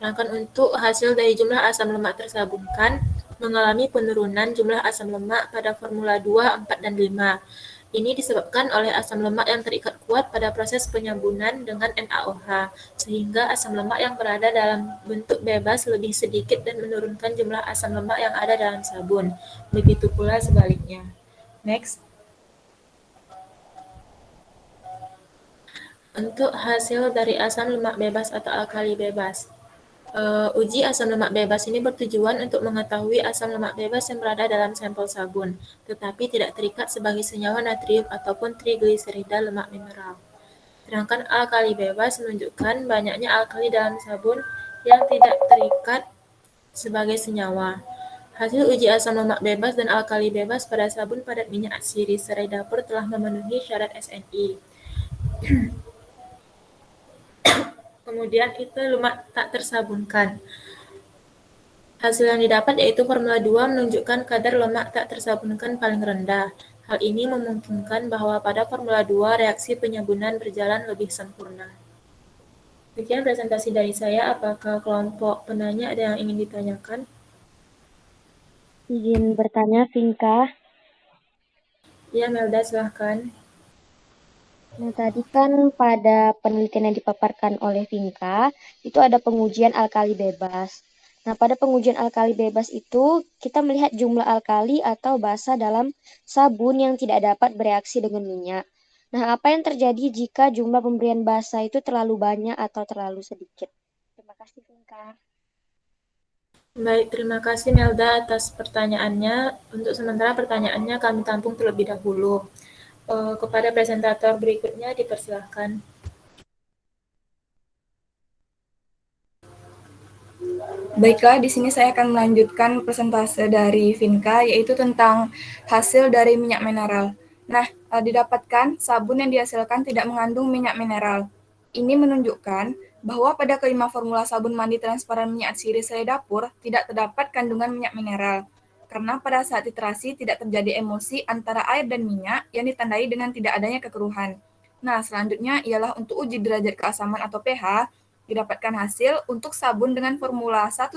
Sedangkan untuk hasil dari jumlah asam lemak tersabunkan, mengalami penurunan jumlah asam lemak pada formula 2, 4, dan 5. Ini disebabkan oleh asam lemak yang terikat kuat pada proses penyambunan dengan NaOH, sehingga asam lemak yang berada dalam bentuk bebas lebih sedikit dan menurunkan jumlah asam lemak yang ada dalam sabun. Begitu pula sebaliknya. Next. Untuk hasil dari asam lemak bebas atau alkali bebas. Uji asam lemak bebas ini bertujuan untuk mengetahui asam lemak bebas yang berada dalam sampel sabun, tetapi tidak terikat sebagai senyawa natrium ataupun trigliserida lemak mineral. Sedangkan alkali bebas menunjukkan banyaknya alkali dalam sabun yang tidak terikat sebagai senyawa. Hasil uji asam lemak bebas dan alkali bebas pada sabun padat minyak atsiri serai dapur telah memenuhi syarat SNI. Kemudian itu lemak tak tersabunkan. Hasil yang didapat yaitu Formula 2 menunjukkan kadar lemak tak tersabunkan paling rendah. Hal ini memungkinkan bahwa pada Formula 2 reaksi penyambunan berjalan lebih sempurna. Sekian presentasi dari saya. Apakah kelompok penanya ada yang ingin ditanyakan? Izin bertanya, Vinka. Ya, Melda, silahkan. Nah, tadi kan pada penelitian yang dipaparkan oleh Vinka, itu ada pengujian alkali bebas. Nah, pada pengujian alkali bebas itu, kita melihat jumlah alkali atau basa dalam sabun yang tidak dapat bereaksi dengan minyak. Nah, apa yang terjadi jika jumlah pemberian basa itu terlalu banyak atau terlalu sedikit? Terima kasih, Vinka. Baik, terima kasih Melda atas pertanyaannya. Untuk sementara pertanyaannya kami tampung terlebih dahulu. Kepada presentator berikutnya dipersilahkan. Baiklah, di sini saya akan melanjutkan presentase dari Vinka, yaitu tentang hasil dari minyak mineral. Nah, didapatkan sabun yang dihasilkan tidak mengandung minyak mineral. Ini menunjukkan bahwa pada kelima formula sabun mandi transparan minyak atsiri serai dapur tidak terdapat kandungan minyak mineral. Karena pada saat titrasi tidak terjadi emosi antara air dan minyak yang ditandai dengan tidak adanya kekeruhan. Nah, selanjutnya ialah untuk uji derajat keasaman atau pH, didapatkan hasil untuk sabun dengan formula 1-4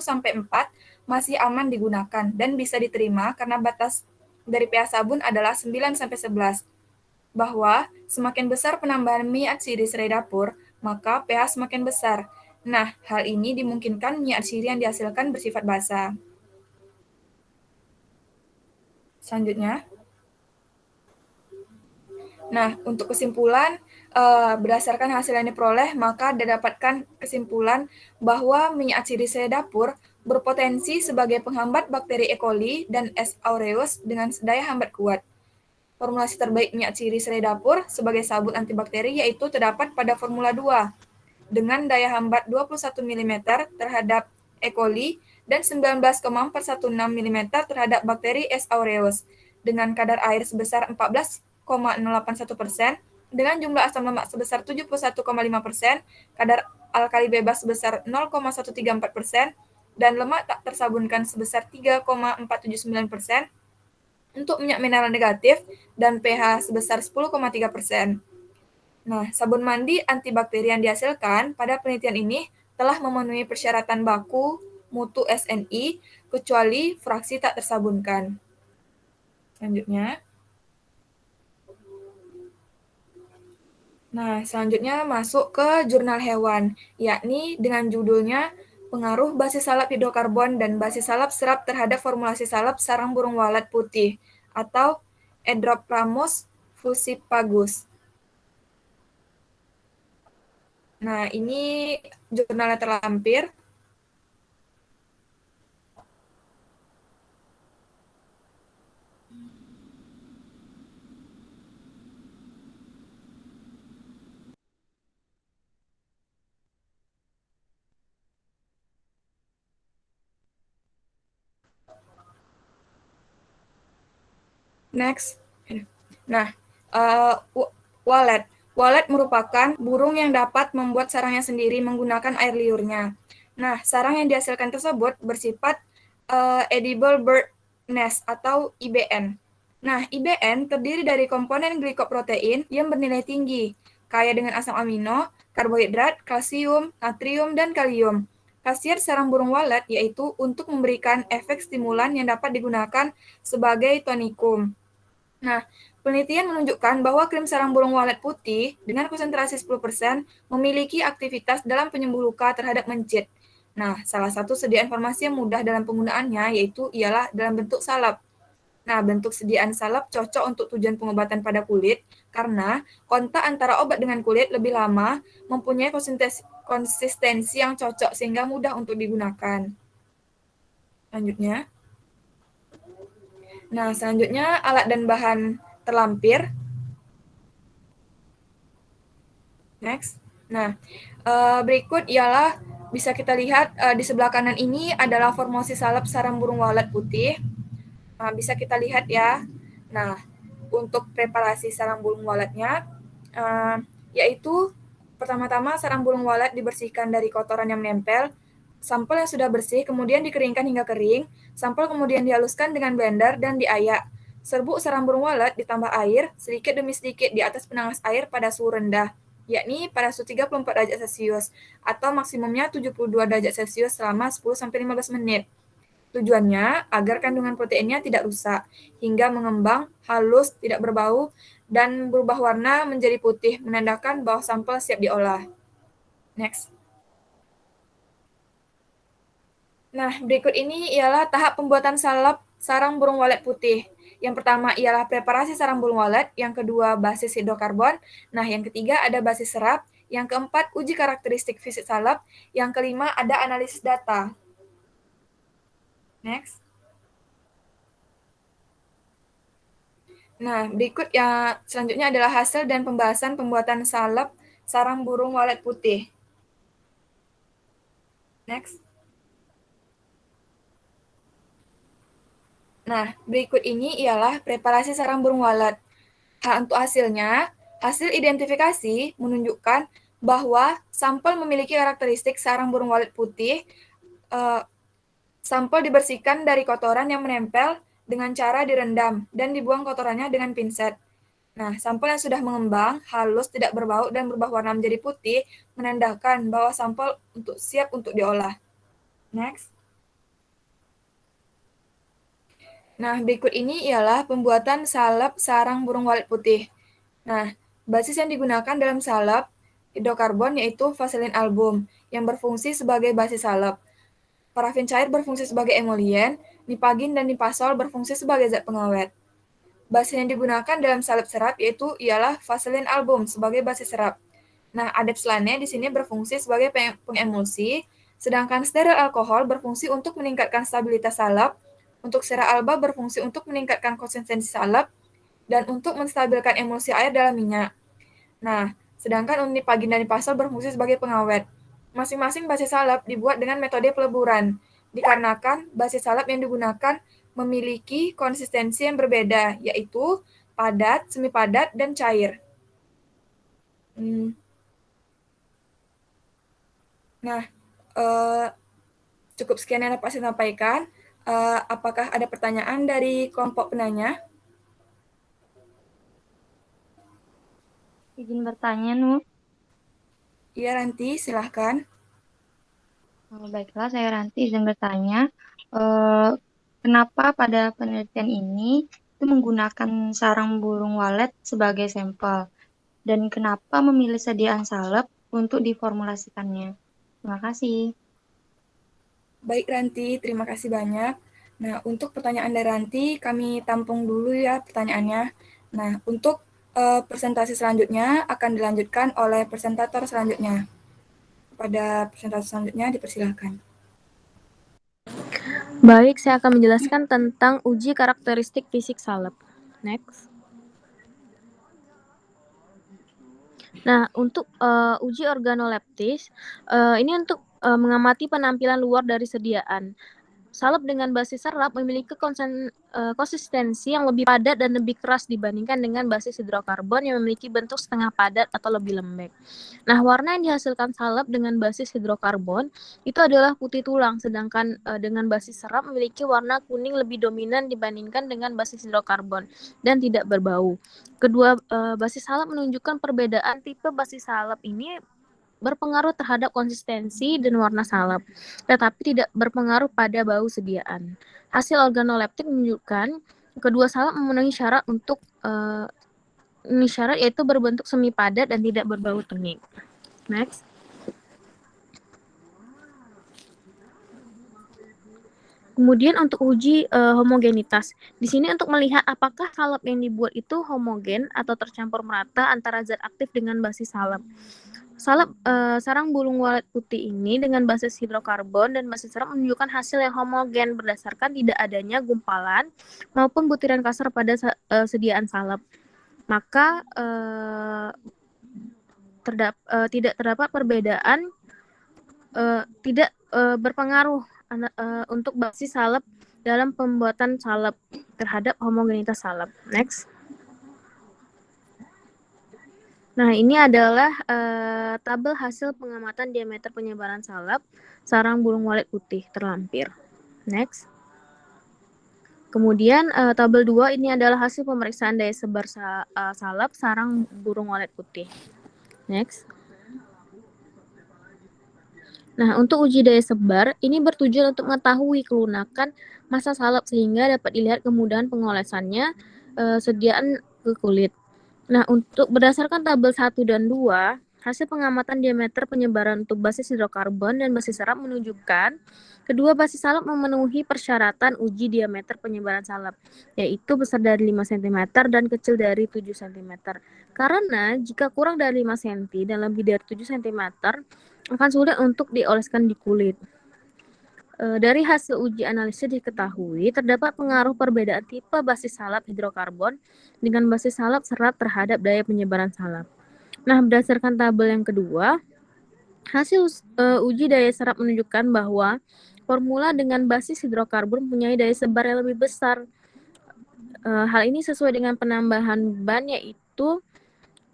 masih aman digunakan dan bisa diterima karena batas dari pH sabun adalah 9-11. Bahwa semakin besar penambahan minyak atsiri serai dapur, maka pH semakin besar. Nah, hal ini dimungkinkan minyak atsiri yang dihasilkan bersifat basa. Selanjutnya. Nah, untuk kesimpulan, berdasarkan hasil yang diperoleh, maka didapatkan kesimpulan bahwa minyak atsiri serai dapur berpotensi sebagai penghambat bakteri E. coli dan S. aureus dengan daya hambat kuat. Formulasi terbaik minyak atsiri serai dapur sebagai sabun antibakteri yaitu terdapat pada Formula 2 dengan daya hambat 21 mm terhadap E. coli dan 19,416 mm terhadap bakteri S. aureus dengan kadar air sebesar 14,081%, dengan jumlah asam lemak sebesar 71,5%, kadar alkali bebas sebesar 0,134%, dan lemak tak tersabunkan sebesar 3,479%, untuk minyak mineral negatif dan pH sebesar 10,3%. Nah, sabun mandi antibakteri yang dihasilkan pada penelitian ini telah memenuhi persyaratan baku mutu SNI kecuali fraksi tak tersabunkan. Selanjutnya. Nah, selanjutnya masuk ke jurnal hewan, yakni dengan judulnya Pengaruh basis salap hidrokarbon dan basis salap serap terhadap formulasi salap sarang burung walet putih atau Edropramus fusipagus. Nah, ini jurnalnya terlampir. Next. Nah, walet. Walet merupakan burung yang dapat membuat sarangnya sendiri menggunakan air liurnya. Nah, sarang yang dihasilkan tersebut bersifat edible bird nest atau IBN. Nah, IBN terdiri dari komponen glikoprotein yang bernilai tinggi, kaya dengan asam amino, karbohidrat, kalsium, natrium, dan kalium. Khasiat sarang burung walet yaitu untuk memberikan efek stimulan yang dapat digunakan sebagai tonikum. Nah, Penelitian menunjukkan bahwa krim sarang burung walet putih dengan konsentrasi 10% memiliki aktivitas dalam penyembuh luka terhadap mencit. Nah, salah satu sediaan farmasi yang mudah dalam penggunaannya ialah dalam bentuk salep. Nah, bentuk sediaan salep cocok untuk tujuan pengobatan pada kulit karena kontak antara obat dengan kulit lebih lama, mempunyai konsistensi yang cocok sehingga mudah untuk digunakan. Selanjutnya alat dan bahan terlampir. Next. Berikut ialah bisa kita lihat di sebelah kanan ini adalah formasi salep sarang burung walet putih. Bisa kita lihat ya. Nah, untuk preparasi sarang burung waletnya, yaitu pertama-tama sarang burung walet dibersihkan dari kotoran yang menempel, sampel yang sudah bersih kemudian dikeringkan hingga kering, sampel kemudian dihaluskan dengan blender dan diayak. Serbuk sarang burung walet ditambah air sedikit demi sedikit di atas penanas air pada suhu rendah, yakni pada suhu 34 derajat Celcius atau maksimumnya 72 derajat Celcius selama 10-15 menit. Tujuannya agar kandungan proteinnya tidak rusak hingga mengembang, halus, tidak berbau, dan berubah warna menjadi putih, menandakan bahwa sampel siap diolah. Next. Nah, berikut ini ialah tahap pembuatan salep sarang burung walet putih. Yang pertama ialah preparasi sarang burung walet, yang kedua basis hidrokarbon, nah yang ketiga ada basis serap, yang keempat uji karakteristik fisik salep, yang kelima ada analisis data. Next. Nah, berikut yang selanjutnya adalah hasil dan pembahasan pembuatan salep sarang burung walet putih. Next. Nah, berikut ini ialah preparasi sarang burung walet. Untuk hasilnya, hasil identifikasi menunjukkan bahwa sampel memiliki karakteristik sarang burung walet putih. Sampel dibersihkan dari kotoran yang menempel dengan cara direndam dan dibuang kotorannya dengan pinset. Nah, sampel yang sudah mengembang, halus, tidak berbau, dan berubah warna menjadi putih menandakan bahwa sampel siap untuk diolah. Next. Nah, berikut ini ialah pembuatan salep sarang burung walet putih. Nah, basis yang digunakan dalam salep hidrokarbon yaitu vaselin album yang berfungsi sebagai basis salep. Parafin cair berfungsi sebagai emolien, nipagin dan nipasol berfungsi sebagai zat pengawet. Basis yang digunakan dalam salep serap ialah vaselin album sebagai basis serap. Nah, adepslane di sini berfungsi sebagai pengemulsi, sedangkan steril alkohol berfungsi untuk meningkatkan stabilitas salep, untuk sera alba berfungsi untuk meningkatkan konsistensi salep, dan untuk menstabilkan emulsi air dalam minyak. Nah, sedangkan nipagin dan nipasol berfungsi sebagai pengawet. Masing-masing basis salep dibuat dengan metode peleburan, dikarenakan basis salep yang digunakan memiliki konsistensi yang berbeda, yaitu padat, semi padat, dan cair. Nah, cukup sekian yang dapat saya sampaikan. Apakah ada pertanyaan dari kelompok penanya? Izin bertanya, Nu. Iya, Ranti, silahkan. Baiklah, saya Ranti izin bertanya. Kenapa pada penelitian ini itu menggunakan sarang burung walet sebagai sampel? Dan kenapa memilih sediaan salep untuk diformulasikannya? Terima kasih. Baik, Ranti, terima kasih banyak. Nah, untuk pertanyaan dari Ranti, kami tampung dulu ya pertanyaannya. Nah, untuk presentasi selanjutnya akan dilanjutkan oleh presentator selanjutnya. Pada presentasi selanjutnya, dipersilakan. Baik, saya akan menjelaskan tentang uji karakteristik fisik salep. Next. Nah, untuk uji organoleptis, ini untuk mengamati penampilan luar dari sediaan. Salep dengan basis serap memiliki konsistensi yang lebih padat dan lebih keras dibandingkan dengan basis hidrokarbon yang memiliki bentuk setengah padat atau lebih lembek. Nah, warna yang dihasilkan salep dengan basis hidrokarbon itu adalah putih tulang, sedangkan dengan basis serap memiliki warna kuning lebih dominan dibandingkan dengan basis hidrokarbon dan tidak berbau. Kedua basis salep menunjukkan perbedaan tipe basis salep ini berpengaruh terhadap konsistensi dan warna salep, tetapi tidak berpengaruh pada bau sediaan. Hasil organoleptik menunjukkan kedua salep memenuhi syarat untuk ini syarat yaitu berbentuk semi padat dan tidak berbau tengik. Next. Kemudian untuk uji homogenitas. Di sini untuk melihat apakah salep yang dibuat itu homogen atau tercampur merata antara zat aktif dengan basis salep. Salep sarang burung walet putih ini dengan basis hidrokarbon dan basis serat menunjukkan hasil yang homogen berdasarkan tidak adanya gumpalan maupun butiran kasar pada sediaan salep. Maka tidak terdapat perbedaan, tidak berpengaruh untuk basis salep dalam pembuatan salep terhadap homogenitas salep. Next. Nah, ini adalah tabel hasil pengamatan diameter penyebaran salep sarang burung walet putih terlampir. Next. Kemudian tabel 2 ini adalah hasil pemeriksaan daya sebar salep sarang burung walet putih. Next. Nah, untuk uji daya sebar, ini bertujuan untuk mengetahui kelunakan massa salep sehingga dapat dilihat kemudahan pengolesannya sediaan ke kulit. Nah, untuk berdasarkan tabel 1 dan 2, hasil pengamatan diameter penyebaran untuk basis hidrokarbon dan basis serat menunjukkan kedua basis salep memenuhi persyaratan uji diameter penyebaran salep, yaitu besar dari 5 cm dan kecil dari 7 cm. Karena jika kurang dari 5 cm dan lebih dari 7 cm, akan sulit untuk dioleskan di kulit. Dari hasil uji analisis diketahui terdapat pengaruh perbedaan tipe basis salep hidrokarbon dengan basis salep serat terhadap daya penyebaran salep. Nah, berdasarkan tabel yang kedua, hasil uji daya serap menunjukkan bahwa formula dengan basis hidrokarbon mempunyai daya sebar yang lebih besar. Hal ini sesuai dengan penambahan ban yaitu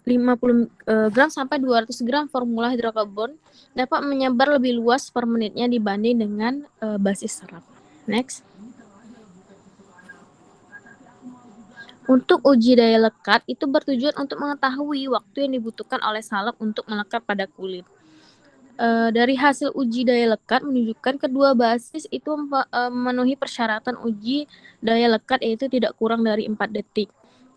50 gram sampai 200 gram formula hidrokarbon dapat menyebar lebih luas per menitnya dibanding dengan basis serat. Next. Untuk uji daya lekat itu bertujuan untuk mengetahui waktu yang dibutuhkan oleh salep untuk melekat pada kulit. Dari hasil uji daya lekat menunjukkan kedua basis itu memenuhi persyaratan uji daya lekat yaitu tidak kurang dari 4 detik.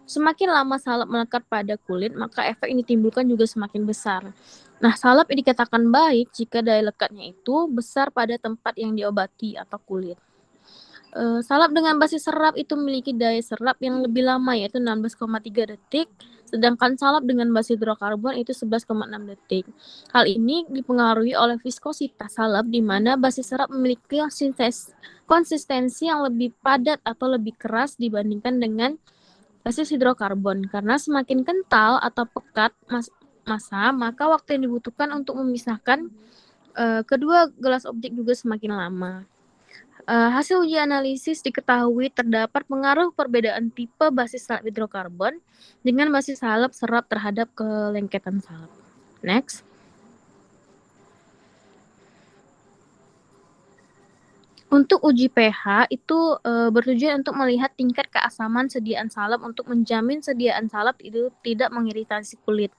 Semakin lama salep melekat pada kulit, maka efek yang ditimbulkan juga semakin besar. Nah, salep dikatakan baik jika daya lekatnya itu besar pada tempat yang diobati atau kulit. Salep dengan basis serap itu memiliki daya serap yang lebih lama yaitu 16,3 detik, sedangkan salep dengan basis hidrokarbon itu 11,6 detik. Hal ini dipengaruhi oleh viskositas salep di mana basis serap memiliki konsistensi yang lebih padat atau lebih keras dibandingkan dengan basis hidrokarbon. Karena semakin kental atau pekat massa, maka waktu yang dibutuhkan untuk memisahkan kedua gelas objek juga semakin lama. Hasil uji analisis diketahui terdapat pengaruh perbedaan tipe basis salep hidrokarbon dengan basis salep serat terhadap kelengketan salep. Next. Untuk uji pH itu bertujuan untuk melihat tingkat keasaman sediaan salep untuk menjamin sediaan salep itu tidak mengiritasi kulit.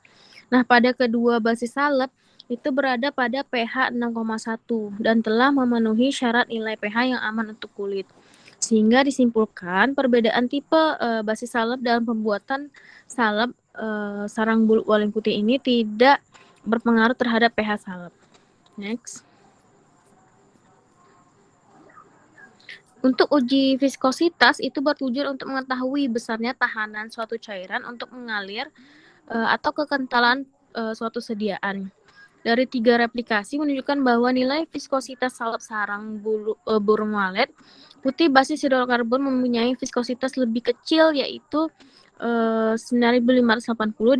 Nah, pada kedua basis salep itu berada pada pH 6,1 dan telah memenuhi syarat nilai pH yang aman untuk kulit. Sehingga disimpulkan perbedaan tipe basis salep dalam pembuatan salep sarang burung walet putih ini tidak berpengaruh terhadap pH salep. Next. Untuk uji viskositas itu bertujuan untuk mengetahui besarnya tahanan suatu cairan untuk mengalir atau kekentalan suatu sediaan. Dari 3 replikasi menunjukkan bahwa nilai viskositas salep sarang burung walet putih basis hidrokarbon mempunyai viskositas lebih kecil yaitu 9.580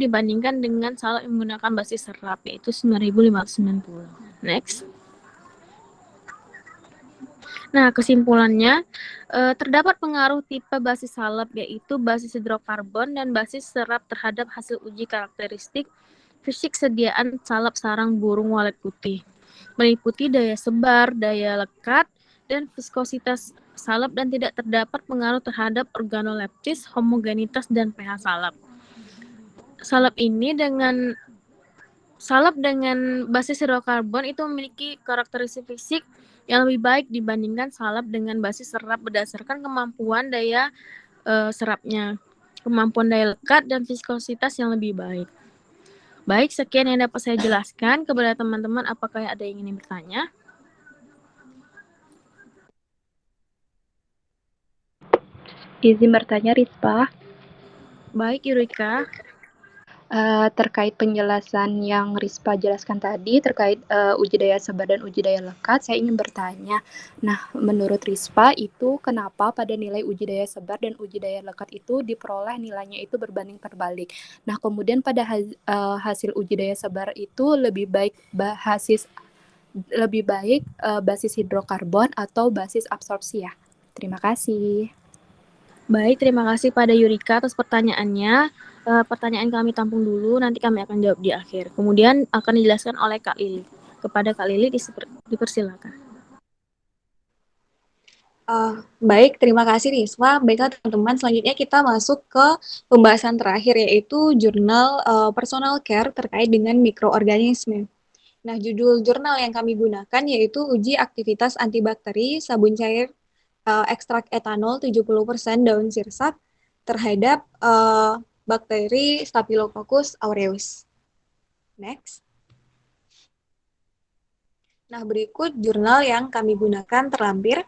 dibandingkan dengan salep yang menggunakan basis serat yaitu 9.590. Next. Nah, kesimpulannya, terdapat pengaruh tipe basis salep yaitu basis hidrokarbon dan basis serat terhadap hasil uji karakteristik fisik sediaan salep sarang burung walet putih, meliputi daya sebar, daya lekat, dan viskositas salep dan tidak terdapat pengaruh terhadap organoleptis, homogenitas, dan pH salep. Salep dengan basis hidrokarbon itu memiliki karakteristik fisik yang lebih baik dibandingkan salep dengan basis serap berdasarkan kemampuan daya serapnya. kemampuan daya lekat, dan viskositas yang lebih baik. Baik, sekian yang dapat saya jelaskan. Kepada teman-teman, apakah ada yang ingin bertanya? Izin bertanya, Rispa. Baik, Yurika. Terkait penjelasan yang Rispa jelaskan tadi terkait uji daya sebar dan uji daya lekat, saya ingin bertanya. Nah, menurut Rispa itu kenapa pada nilai uji daya sebar dan uji daya lekat itu diperoleh nilainya itu berbanding terbalik. Nah, kemudian pada hasil uji daya sebar itu lebih baik basis hidrokarbon atau basis absorpsi ya. Terima kasih. Baik, terima kasih pada Yurika atas pertanyaannya. Pertanyaan kami tampung dulu, nanti kami akan jawab di akhir. Kemudian akan dijelaskan oleh Kak Lili. Kepada Kak Lili dipersilakan. Baik, terima kasih Risma. Baiklah teman-teman, selanjutnya kita masuk ke pembahasan terakhir yaitu jurnal personal care terkait dengan mikroorganisme. Nah, judul jurnal yang kami gunakan yaitu uji aktivitas antibakteri sabun cair ekstrak etanol 70% daun sirsak terhadap bakteri Staphylococcus aureus. Next. Nah, berikut jurnal yang kami gunakan terlampir.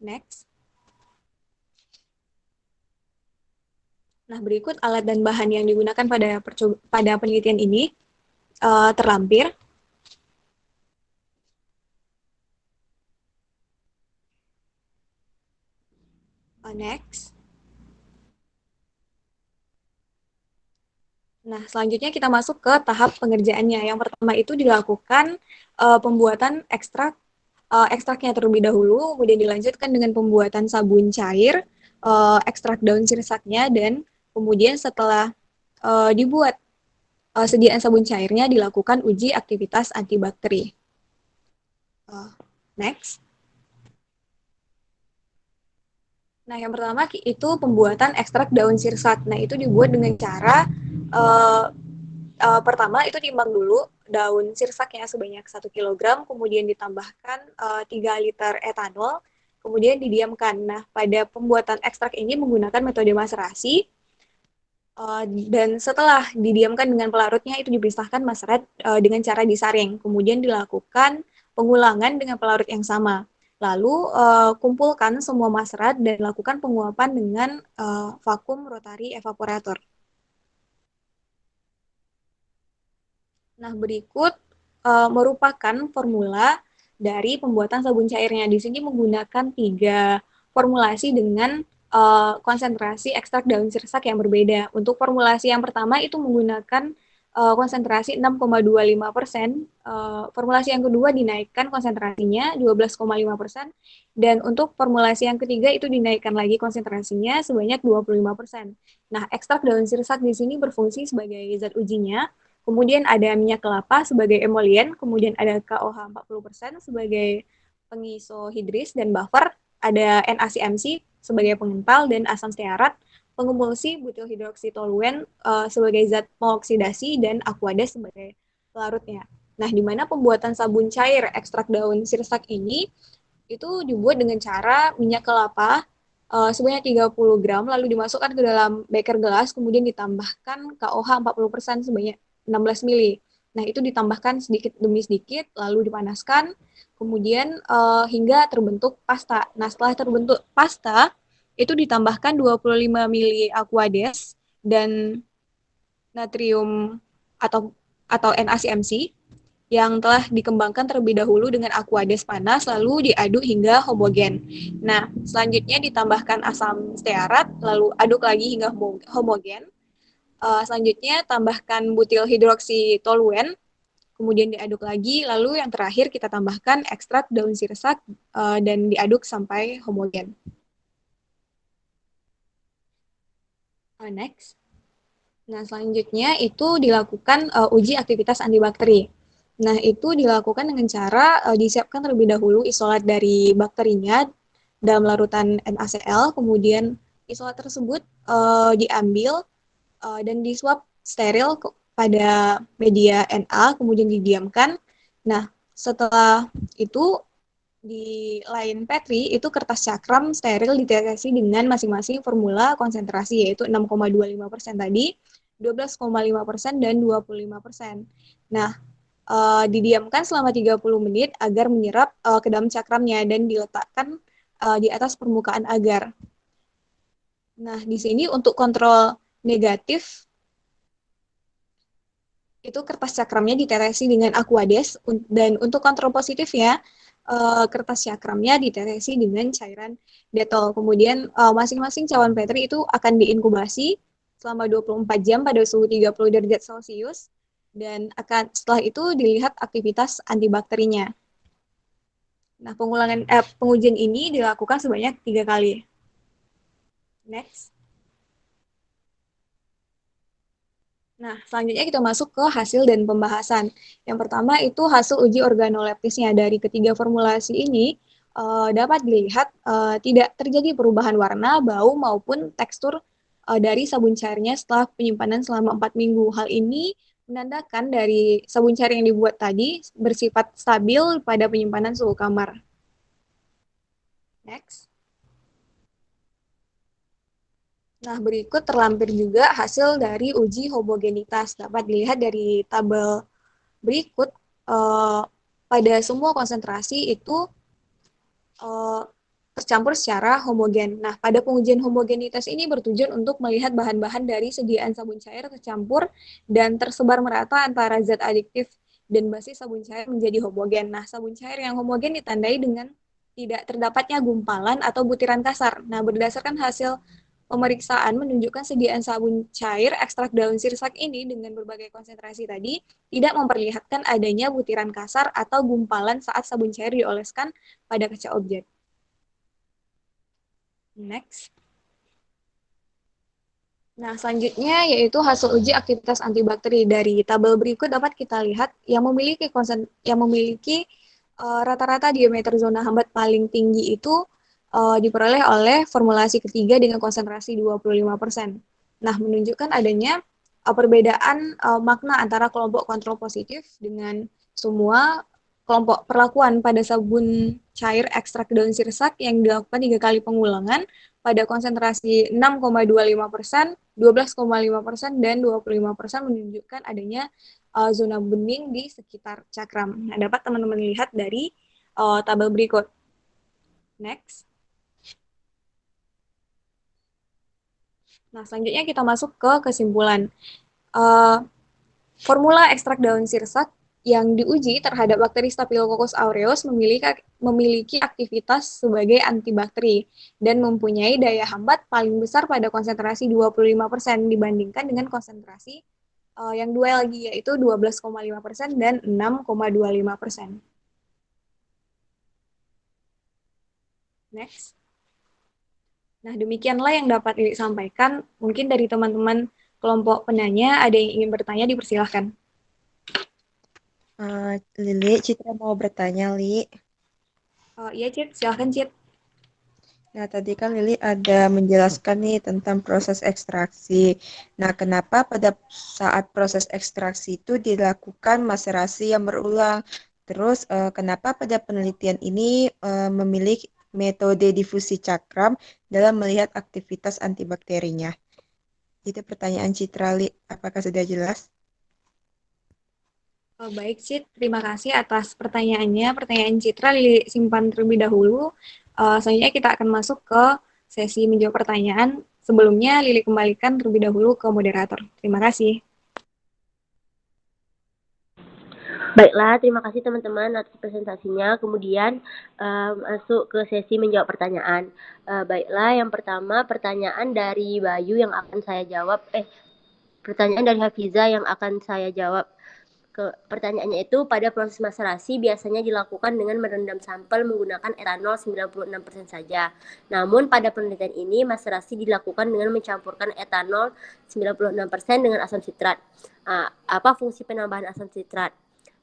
Next. Nah, berikut alat dan bahan yang digunakan pada penelitian ini terlampir. Next. Nah, selanjutnya kita masuk ke tahap pengerjaannya. Yang pertama itu dilakukan pembuatan ekstraknya terlebih dahulu, kemudian dilanjutkan dengan pembuatan sabun cair, ekstrak daun sirsaknya, dan kemudian setelah dibuat sediaan sabun cairnya, dilakukan uji aktivitas antibakteri. Next. Nah, yang pertama itu pembuatan ekstrak daun sirsak. Nah, itu dibuat dengan cara pertama itu timbang dulu daun sirsaknya sebanyak 1 kg, kemudian ditambahkan 3 liter etanol, kemudian didiamkan. Nah, pada pembuatan ekstrak ini menggunakan metode maserasi, dan setelah didiamkan dengan pelarutnya itu dipisahkan maserat dengan cara disaring, kemudian dilakukan pengulangan dengan pelarut yang sama. Lalu kumpulkan semua maserat dan lakukan penguapan dengan vakum rotary evaporator. Nah, berikut merupakan formula dari pembuatan sabun cairnya. Di sini menggunakan 3 formulasi dengan konsentrasi ekstrak daun sirsak yang berbeda. Untuk formulasi yang pertama itu menggunakan konsentrasi 6,25%. Formulasi yang kedua dinaikkan konsentrasinya 12,5%. Dan untuk formulasi yang ketiga itu dinaikkan lagi konsentrasinya sebanyak 25%. Nah, ekstrak daun sirsak di sini berfungsi sebagai zat ujinya. Kemudian ada minyak kelapa sebagai emolien, kemudian ada KOH 40% sebagai pengisohidris dan buffer, ada NaCMC sebagai pengental dan asam stearat, pengumulsi butil hidroksitoluen sebagai zat pengoksidasi, dan aqueous sebagai pelarutnya. Nah, di mana pembuatan sabun cair ekstrak daun sirsak ini itu dibuat dengan cara minyak kelapa sebanyak 30 gram, lalu dimasukkan ke dalam beker gelas, kemudian ditambahkan KOH 40% sebanyak 16 mili. Nah, itu ditambahkan sedikit demi sedikit, lalu dipanaskan, kemudian hingga terbentuk pasta. Nah, setelah terbentuk pasta, itu ditambahkan 25 mili aqueous dan natrium atau NaCMC yang telah dikembangkan terlebih dahulu dengan aqueous panas, lalu diaduk hingga homogen. Nah, selanjutnya ditambahkan asam stearat, lalu aduk lagi hingga homogen. Selanjutnya tambahkan butil hidroksitoluen, kemudian diaduk lagi, lalu yang terakhir kita tambahkan ekstrak daun sirsak dan diaduk sampai homogen. Next. Nah, selanjutnya itu dilakukan uji aktivitas antibakteri. Nah, itu dilakukan dengan cara disiapkan terlebih dahulu isolat dari bakterinya dalam larutan NaCl, kemudian isolat tersebut diambil dan disuap steril pada media Na, kemudian didiamkan. Nah, setelah itu di lain Petri itu kertas cakram steril diteteksi dengan masing-masing formula konsentrasi yaitu 6,25% tadi, 12,5% dan 25%. Nah, didiamkan selama 30 menit agar menyerap ke dalam cakramnya dan diletakkan di atas permukaan agar. Nah, di sini untuk kontrol negatif itu kertas cakramnya ditetesi dengan Aquades dan untuk kontrol positifnya kertas cakramnya ditetesi dengan cairan Dettol. Kemudian masing-masing cawan Petri itu akan diinkubasi selama 24 jam pada suhu 30 derajat Celcius dan akan setelah itu dilihat aktivitas antibakterinya. Nah, pengujian ini dilakukan sebanyak 3 kali. Next. Nah, selanjutnya kita masuk ke hasil dan pembahasan. Yang pertama itu hasil uji organoleptisnya. Dari ketiga formulasi ini dapat dilihat tidak terjadi perubahan warna, bau, maupun tekstur dari sabun cairnya setelah penyimpanan selama 4 minggu. Hal ini menandakan dari sabun cair yang dibuat tadi bersifat stabil pada penyimpanan suhu kamar. Next. Nah, berikut terlampir juga hasil dari uji homogenitas. Dapat dilihat dari tabel berikut, pada semua konsentrasi itu tercampur secara homogen. Nah, pada pengujian homogenitas ini bertujuan untuk melihat bahan-bahan dari sediaan sabun cair tercampur dan tersebar merata antara zat adiktif dan basis sabun cair menjadi homogen. Nah, sabun cair yang homogen ditandai dengan tidak terdapatnya gumpalan atau butiran kasar. Nah, berdasarkan hasil pemeriksaan menunjukkan sediaan sabun cair ekstrak daun sirsak ini dengan berbagai konsentrasi tadi tidak memperlihatkan adanya butiran kasar atau gumpalan saat sabun cair dioleskan pada kaca objek. Next. Nah, selanjutnya yaitu hasil uji aktivitas antibakteri. Dari tabel berikut dapat kita lihat yang memiliki rata-rata diameter zona hambat paling tinggi itu diperoleh oleh formulasi ketiga dengan konsentrasi 25%. Nah, menunjukkan adanya perbedaan makna antara kelompok kontrol positif dengan semua kelompok perlakuan pada sabun cair ekstrak daun sirsak yang dilakukan 3 kali pengulangan pada konsentrasi 6,25%, 12,5%, dan 25% menunjukkan adanya zona bening di sekitar cakram. Nah, dapat teman-teman lihat dari tabel berikut. Next. Nah, selanjutnya kita masuk ke kesimpulan. Formula ekstrak daun sirsak yang diuji terhadap bakteri Staphylococcus aureus memiliki aktivitas sebagai antibakteri dan mempunyai daya hambat paling besar pada konsentrasi 25% dibandingkan dengan konsentrasi yang dua lagi, yaitu 12,5% dan 6,25%. Next. Nah, demikianlah yang dapat Lili sampaikan. Mungkin dari teman-teman kelompok penanya ada yang ingin bertanya, dipersilahkan. Lili, Citra mau bertanya, Li. Iya, Cit. Silahkan, Cit. Nah, tadi kan Lili ada menjelaskan nih tentang proses ekstraksi. Nah, kenapa pada saat proses ekstraksi itu dilakukan maserasi yang berulang? Terus, kenapa pada penelitian ini memilih metode difusi cakram dalam melihat aktivitas antibakterinya? Itu pertanyaan Citra, Li. Apakah sudah jelas? Baik, Cit. Terima kasih atas pertanyaannya. Pertanyaan Citra Lili simpan terlebih dahulu. Selanjutnya kita akan masuk ke sesi menjawab pertanyaan. Sebelumnya, Lili kembalikan terlebih dahulu ke moderator. Terima kasih. Baiklah, terima kasih teman-teman atas presentasinya. Kemudian masuk ke sesi menjawab pertanyaan. Baiklah, yang pertama pertanyaan dari Bayu yang akan saya jawab. Pertanyaan dari Hafiza yang akan saya jawab. Pertanyaannya itu, pada proses maserasi biasanya dilakukan dengan merendam sampel menggunakan etanol 96% saja. Namun pada penelitian ini maserasi dilakukan dengan mencampurkan etanol 96% dengan asam sitrat. Apa fungsi penambahan asam sitrat?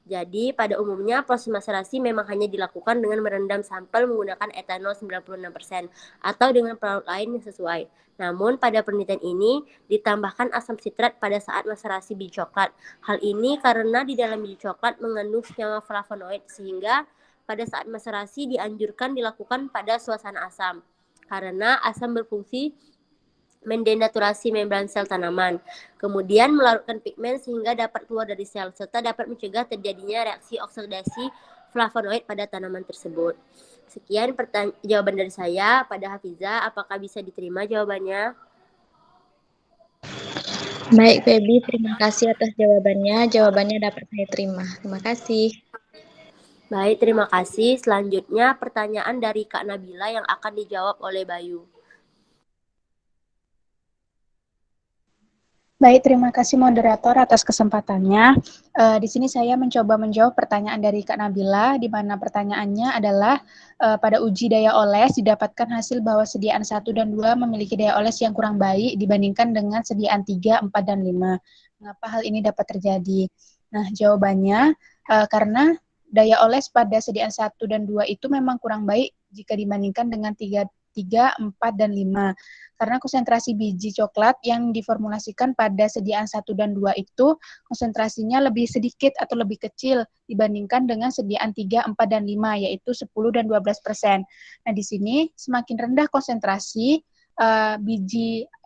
Jadi pada umumnya proses maserasi memang hanya dilakukan dengan merendam sampel menggunakan etanol 96% atau dengan pelarut lain yang sesuai. Namun pada penelitian ini ditambahkan asam sitrat pada saat maserasi biji coklat. Hal ini karena di dalam biji coklat mengandung senyawa flavonoid sehingga pada saat maserasi dianjurkan dilakukan pada suasana asam, karena asam berfungsi mendenaturasi membran sel tanaman, kemudian melarutkan pigmen sehingga dapat keluar dari sel, serta dapat mencegah terjadinya reaksi oksidasi flavonoid pada tanaman tersebut. Sekian jawaban dari saya pada Hafiza. Apakah bisa diterima jawabannya? Baik, Feby, terima kasih atas jawabannya. Jawabannya dapat saya terima. Terima kasih. Baik, terima kasih. Selanjutnya pertanyaan dari Kak Nabila yang akan dijawab oleh Bayu. Baik, terima kasih moderator atas kesempatannya. Di sini saya mencoba menjawab pertanyaan dari Kak Nabila, di mana pertanyaannya adalah pada uji daya oles didapatkan hasil bahwa sediaan 1 dan 2 memiliki daya oles yang kurang baik dibandingkan dengan sediaan 3, 4, dan 5. Mengapa hal ini dapat terjadi? Nah, jawabannya karena daya oles pada sediaan 1 dan 2 itu memang kurang baik jika dibandingkan dengan 3, 4, dan 5. Karena konsentrasi biji coklat yang diformulasikan pada sediaan 1 dan 2 itu konsentrasinya lebih sedikit atau lebih kecil dibandingkan dengan sediaan 3, 4, dan 5, yaitu 10 dan 12%. Nah, di sini semakin rendah konsentrasi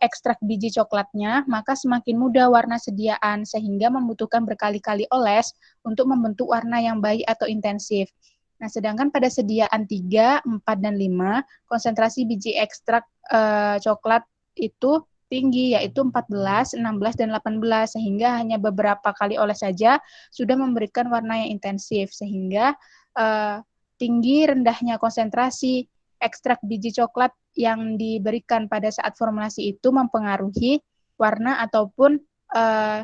ekstrak biji coklatnya, maka semakin mudah warna sediaan, sehingga membutuhkan berkali-kali oles untuk membentuk warna yang baik atau intensif. Nah, sedangkan pada sediaan 3, 4, dan 5, konsentrasi biji ekstrak coklat itu tinggi, yaitu 14, 16, dan 18, sehingga hanya beberapa kali oles saja sudah memberikan warna yang intensif, sehingga tinggi rendahnya konsentrasi ekstrak biji coklat yang diberikan pada saat formulasi itu mempengaruhi warna ataupun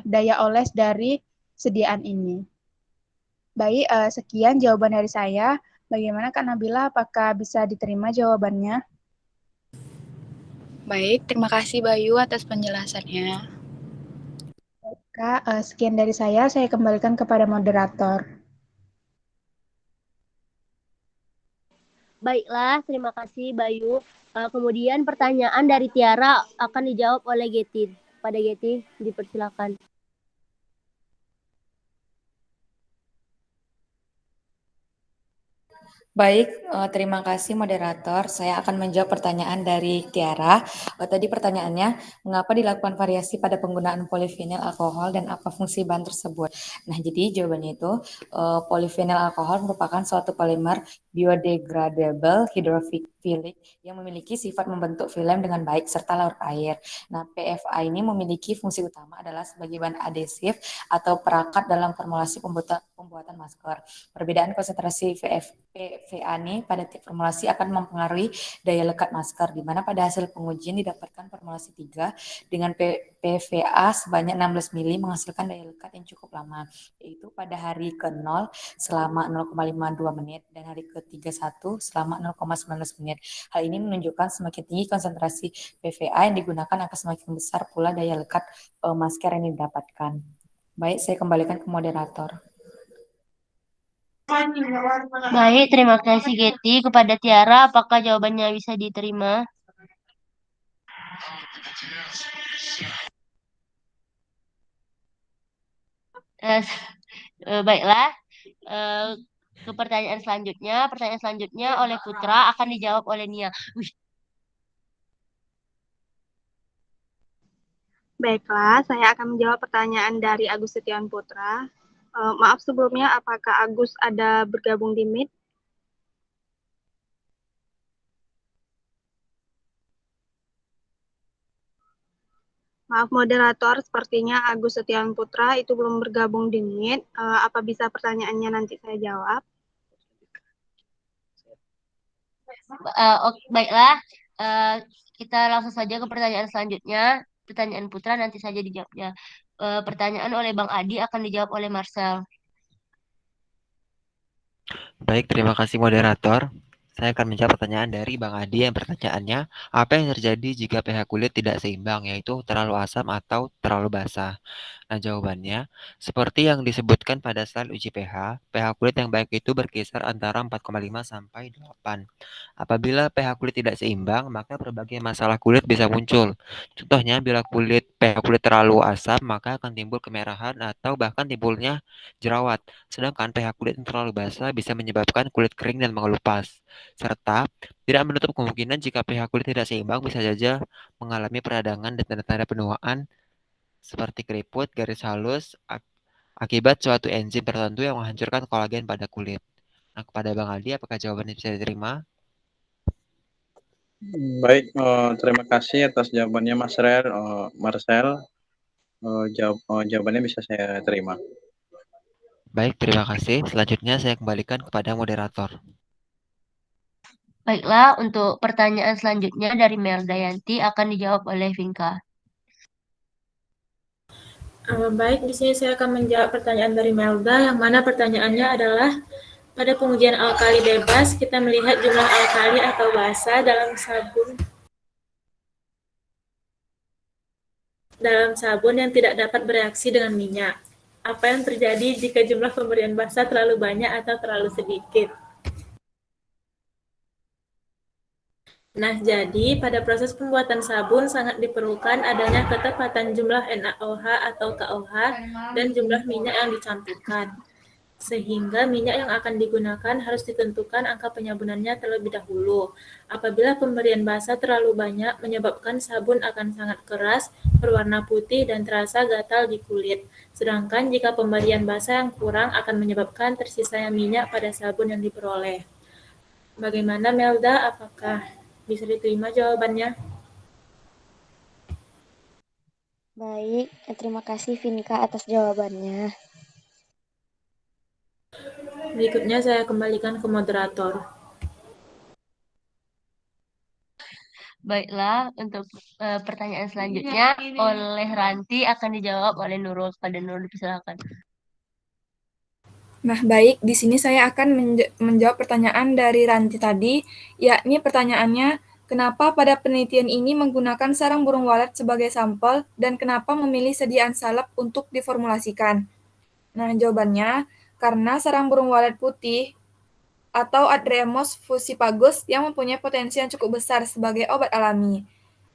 daya oles dari sediaan ini. Baik, sekian jawaban dari saya. Bagaimana Kak Nabila, apakah bisa diterima jawabannya? Baik, terima kasih Bayu atas penjelasannya. Kak, sekian dari saya kembalikan kepada moderator. Baiklah, terima kasih Bayu. Kemudian pertanyaan dari Tiara akan dijawab oleh Geti. Pada Geti, dipersilakan. Baik, terima kasih moderator. Saya akan menjawab pertanyaan dari Tiara. Tadi pertanyaannya, mengapa dilakukan variasi pada penggunaan polifenil alkohol dan apa fungsi bahan tersebut? Nah, jadi jawabannya itu, polifenil alkohol merupakan suatu polimer biodegradable hidrofilik yang memiliki sifat membentuk film dengan baik serta larut air. Nah, PFA ini memiliki fungsi utama adalah sebagai bahan adhesif atau perekat dalam formulasi pembuatan masker. Perbedaan konsentrasi PFA ini pada tiap formulasi akan mempengaruhi daya lekat masker, di mana pada hasil pengujian didapatkan formulasi 3 dengan PFA sebanyak 16 mili menghasilkan daya lekat yang cukup lama, yaitu pada hari ke-0 selama 0,52 menit dan hari ke-31 selama 0,19 menit. Hal ini menunjukkan semakin tinggi konsentrasi PFA yang digunakan akan semakin besar pula daya lekat masker yang didapatkan. Baik, saya kembalikan ke moderator. Baik, terima kasih Geti. Kepada Tiara, apakah jawabannya bisa diterima? Baiklah, ke pertanyaan selanjutnya. Pertanyaan selanjutnya oleh Putra akan dijawab oleh Nia. Baiklah, saya akan menjawab pertanyaan dari Agus Setiawan Putra. Maaf sebelumnya, apakah Agus ada bergabung di Meet? Maaf moderator, sepertinya Agus Setiawan Putra itu belum bergabung di Meet. Apa bisa pertanyaannya nanti saya jawab? Baiklah, kita langsung saja ke pertanyaan selanjutnya. Pertanyaan Putra nanti saja dijawabnya. Pertanyaan oleh Bang Adi akan dijawab oleh Marcel. Baik, terima kasih moderator. Saya akan menjawab pertanyaan dari Bang Adi yang pertanyaannya, apa yang terjadi jika pH kulit tidak seimbang, yaitu terlalu asam atau terlalu basah? Nah, jawabannya, seperti yang disebutkan pada slide uji pH, pH kulit yang baik itu berkisar antara 4,5 sampai 8. Apabila pH kulit tidak seimbang, maka berbagai masalah kulit bisa muncul. Contohnya, bila pH kulit terlalu asam, maka akan timbul kemerahan atau bahkan timbulnya jerawat. Sedangkan pH kulit yang terlalu basah bisa menyebabkan kulit kering dan mengelupas. Serta, tidak menutup kemungkinan jika pH kulit tidak seimbang bisa saja mengalami peradangan dan tanda-tanda penuaan seperti keriput, garis halus, akibat suatu enzim tertentu yang menghancurkan kolagen pada kulit. Nah, kepada Bang Aldi, apakah jawabannya bisa diterima? Baik, terima kasih atas jawabannya Marcel. Jawabannya bisa saya terima. Baik, terima kasih. Selanjutnya saya kembalikan kepada moderator. Baiklah, untuk pertanyaan selanjutnya dari Melda Yanti akan dijawab oleh Vinka. Baik, di sini saya akan menjawab pertanyaan dari Melda, yang mana pertanyaannya adalah pada pengujian alkali bebas kita melihat jumlah alkali atau basa dalam sabun yang tidak dapat bereaksi dengan minyak. Apa yang terjadi jika jumlah pemberian basa terlalu banyak atau terlalu sedikit? Nah, jadi pada proses pembuatan sabun sangat diperlukan adanya ketepatan jumlah NaOH atau KOH dan jumlah minyak yang dicampurkan. Sehingga minyak yang akan digunakan harus ditentukan angka penyabunannya terlebih dahulu. Apabila pemberian basa terlalu banyak, menyebabkan sabun akan sangat keras, berwarna putih, dan terasa gatal di kulit. Sedangkan jika pemberian basa yang kurang akan menyebabkan tersisanya minyak pada sabun yang diperoleh. Bagaimana Melda? Apakah bisa diterima jawabannya? Baik, terima kasih Vinka atas jawabannya. Berikutnya saya kembalikan ke moderator. Baiklah, untuk pertanyaan selanjutnya oleh Ranti akan dijawab oleh Nurul. Pada Nurul, silakan. Nah, baik, di sini saya akan menjawab pertanyaan dari Ranti tadi, yakni pertanyaannya, kenapa pada penelitian ini menggunakan sarang burung walet sebagai sampel dan kenapa memilih sediaan salep untuk diformulasikan? Nah, jawabannya, karena sarang burung walet putih atau Adremos fusipagus yang mempunyai potensi yang cukup besar sebagai obat alami.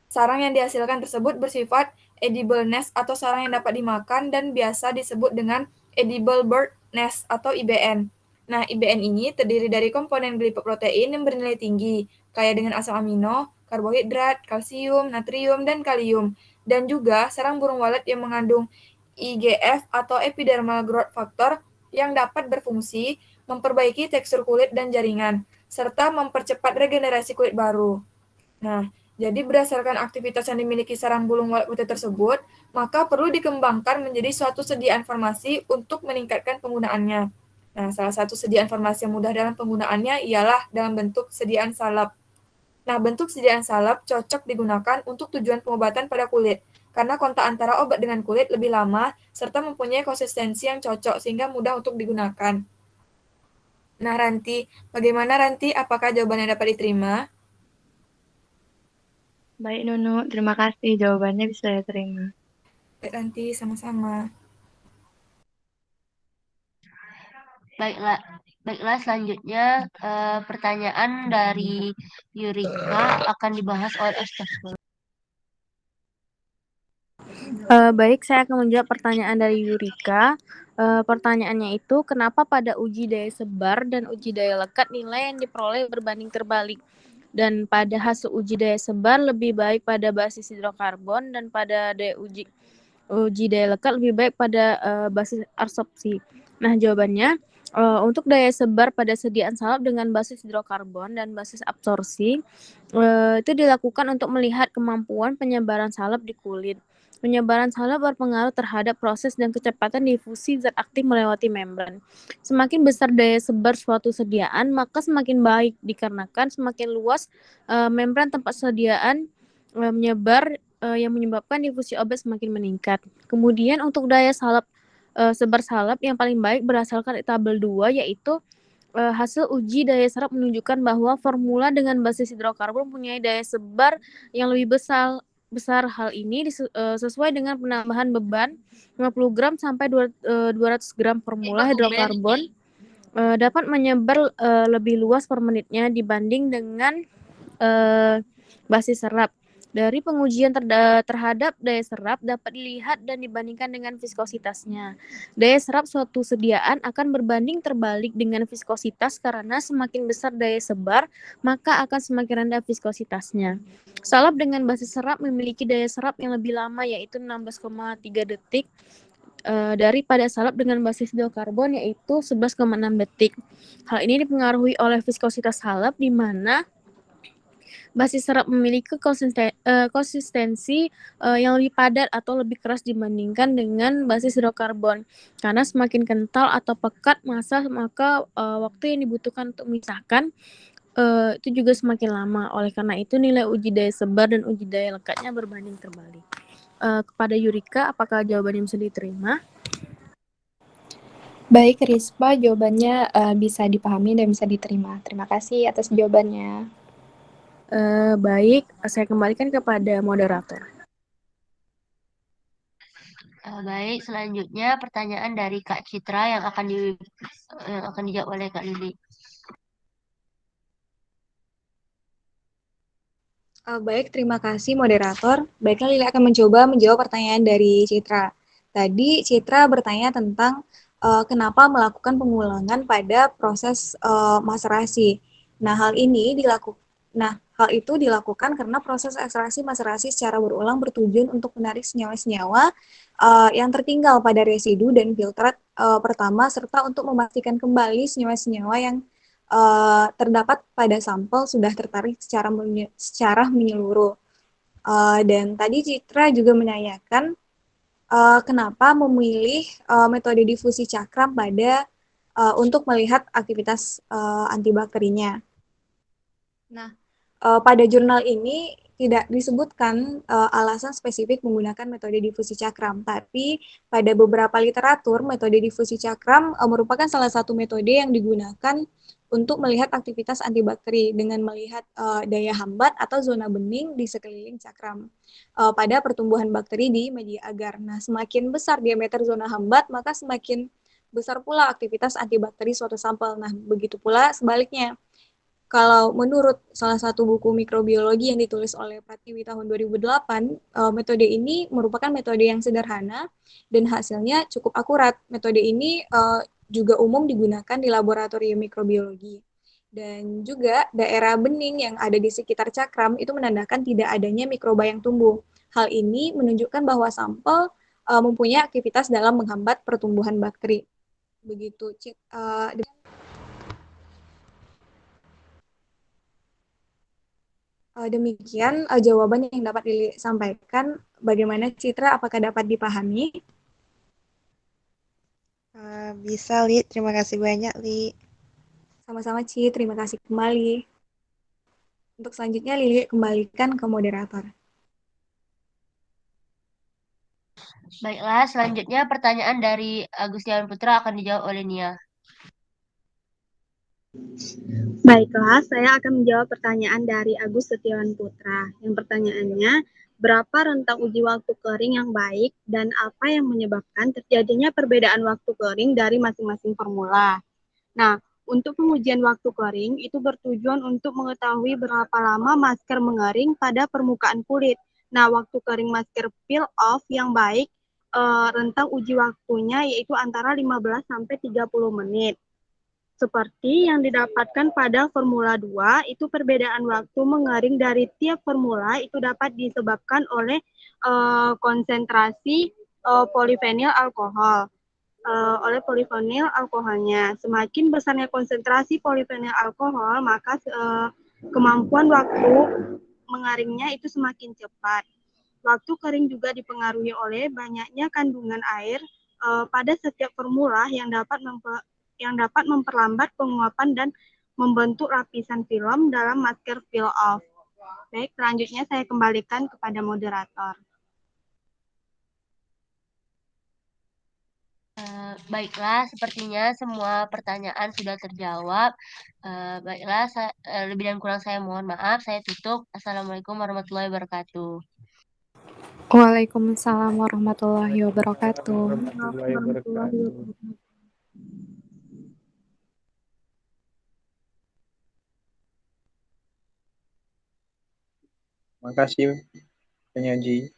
Sarang yang dihasilkan tersebut bersifat edible nest atau sarang yang dapat dimakan dan biasa disebut dengan edible bird nest atau IBN. Nah, IBN ini terdiri dari komponen glicoprotein yang bernilai tinggi, kaya dengan asam amino, karbohidrat, kalsium, natrium, dan kalium. Dan juga sarang burung walet yang mengandung IGF atau epidermal growth factor yang dapat berfungsi memperbaiki tekstur kulit dan jaringan, serta mempercepat regenerasi kulit baru. Nah, jadi berdasarkan aktivitas yang dimiliki sarang burung walet putih tersebut, maka perlu dikembangkan menjadi suatu sediaan farmasi untuk meningkatkan penggunaannya. Nah, salah satu sediaan farmasi yang mudah dalam penggunaannya ialah dalam bentuk sediaan salep. Nah, bentuk sediaan salep cocok digunakan untuk tujuan pengobatan pada kulit, karena kontak antara obat dengan kulit lebih lama, serta mempunyai konsistensi yang cocok sehingga mudah untuk digunakan. Nah, Ranti, bagaimana Ranti? Apakah jawabannya dapat diterima? Baik, Nunu. Terima kasih. Jawabannya bisa saya terima. Baik, Ranti. Sama-sama. Baiklah, selanjutnya pertanyaan dari Yurika akan dibahas oleh Astagfirullah. Baik, saya akan menjawab pertanyaan dari Yurika. Pertanyaannya itu, kenapa pada uji daya sebar dan uji daya lekat nilai yang diperoleh berbanding terbalik? Dan pada hasil uji daya sebar lebih baik pada basis hidrokarbon dan pada uji daya lekat lebih baik pada basis absorpsi. Nah, jawabannya, untuk daya sebar pada sediaan salep dengan basis hidrokarbon dan basis absorpsi itu dilakukan untuk melihat kemampuan penyebaran salep di kulit. Penyebaran salep berpengaruh terhadap proses dan kecepatan difusi zat aktif melewati membran. Semakin besar daya sebar suatu sediaan, maka semakin baik dikarenakan semakin luas membran tempat sediaan menyebar yang menyebabkan difusi obat semakin meningkat. Kemudian untuk daya salep sebar salep yang paling baik berdasarkan tabel 2 yaitu hasil uji daya serap menunjukkan bahwa formula dengan basis hidrokarbon mempunyai daya sebar yang lebih besar besar hal ini sesuai dengan penambahan beban 50 gram sampai 200 gram formula hidrokarbon dapat menyebar lebih luas per menitnya dibanding dengan basis serap. Dari pengujian terhadap daya serap dapat dilihat dan dibandingkan dengan viskositasnya. Daya serap suatu sediaan akan berbanding terbalik dengan viskositas karena semakin besar daya sebar, maka akan semakin rendah viskositasnya. Salep dengan basis serap memiliki daya serap yang lebih lama yaitu 16,3 detik daripada salep dengan basis hidrokarbon yaitu 11,6 detik. Hal ini dipengaruhi oleh viskositas salep di mana basis serap memiliki konsistensi yang lebih padat atau lebih keras dibandingkan dengan basis hidrokarbon. Karena semakin kental atau pekat massa, maka waktu yang dibutuhkan untuk memisahkan itu juga semakin lama. Oleh karena itu nilai uji daya sebar dan uji daya lekatnya berbanding terbalik. Kepada Yurika, apakah jawabannya bisa diterima? Baik, Rispa, jawabannya bisa dipahami dan bisa diterima. Terima kasih atas jawabannya. Baik, saya kembalikan kepada moderator. Baik, selanjutnya pertanyaan dari Kak Citra yang akan dijawab oleh Kak Lili. Baik, terima kasih moderator. Baiklah, Lili akan mencoba menjawab pertanyaan dari Citra. Tadi Citra bertanya tentang kenapa melakukan pengulangan pada proses maserasi. Nah, hal itu dilakukan karena proses ekstraksi maserasi secara berulang bertujuan untuk menarik senyawa-senyawa yang tertinggal pada residu dan filtrat pertama serta untuk memastikan kembali senyawa-senyawa yang terdapat pada sampel sudah tertarik secara menyeluruh. Dan tadi Citra juga menanyakan kenapa memilih metode difusi cakram untuk melihat aktivitas antibakterinya. Nah, pada jurnal ini tidak disebutkan alasan spesifik menggunakan metode difusi cakram, tapi pada beberapa literatur metode difusi cakram merupakan salah satu metode yang digunakan untuk melihat aktivitas antibakteri dengan melihat daya hambat atau zona bening di sekeliling cakram pada pertumbuhan bakteri di media agar. Nah, semakin besar diameter zona hambat, maka semakin besar pula aktivitas antibakteri suatu sampel. Nah, begitu pula sebaliknya. Kalau menurut salah satu buku mikrobiologi yang ditulis oleh Pratiwi tahun 2008, metode ini merupakan metode yang sederhana dan hasilnya cukup akurat. Metode ini juga umum digunakan di laboratorium mikrobiologi. Dan juga daerah bening yang ada di sekitar cakram itu menandakan tidak adanya mikroba yang tumbuh. Hal ini menunjukkan bahwa sampel mempunyai aktivitas dalam menghambat pertumbuhan bakteri. Begitu, demikian jawaban yang dapat Lili sampaikan. Bagaimana Citra, apakah dapat dipahami? Bisa, Li. Terima kasih banyak, Li. Sama-sama, Ci. Terima kasih kembali. Untuk selanjutnya, Lili kembalikan ke moderator. Baiklah, selanjutnya pertanyaan dari Agustian Putra akan dijawab oleh Nia. Baiklah, saya akan menjawab pertanyaan dari Agus Setiawan Putra. Yang pertanyaannya, berapa rentang uji waktu kering yang baik dan apa yang menyebabkan terjadinya perbedaan waktu kering dari masing-masing formula? Nah, untuk pengujian waktu kering itu bertujuan untuk mengetahui berapa lama masker mengering pada permukaan kulit. Nah, waktu kering masker peel off yang baik rentang uji waktunya yaitu antara 15 sampai 30 menit. Seperti yang didapatkan pada Formula 2, itu perbedaan waktu mengering dari tiap formula itu dapat disebabkan oleh konsentrasi polifenil alkohol. Oleh polifenil alkoholnya. Semakin besarnya konsentrasi polifenil alkohol, maka kemampuan waktu mengeringnya itu semakin cepat. Waktu kering juga dipengaruhi oleh banyaknya kandungan air pada setiap formula yang dapat memperlambat penguapan dan membentuk lapisan film dalam masker peel off. Baik, selanjutnya saya kembalikan kepada moderator. Baiklah, sepertinya semua pertanyaan sudah terjawab. Baiklah, lebih dan kurang saya mohon maaf. Saya tutup. Assalamualaikum warahmatullahi wabarakatuh. Waalaikumsalam warahmatullahi wabarakatuh. Warahmatullahi wabarakatuh. Terima kasih penyaji.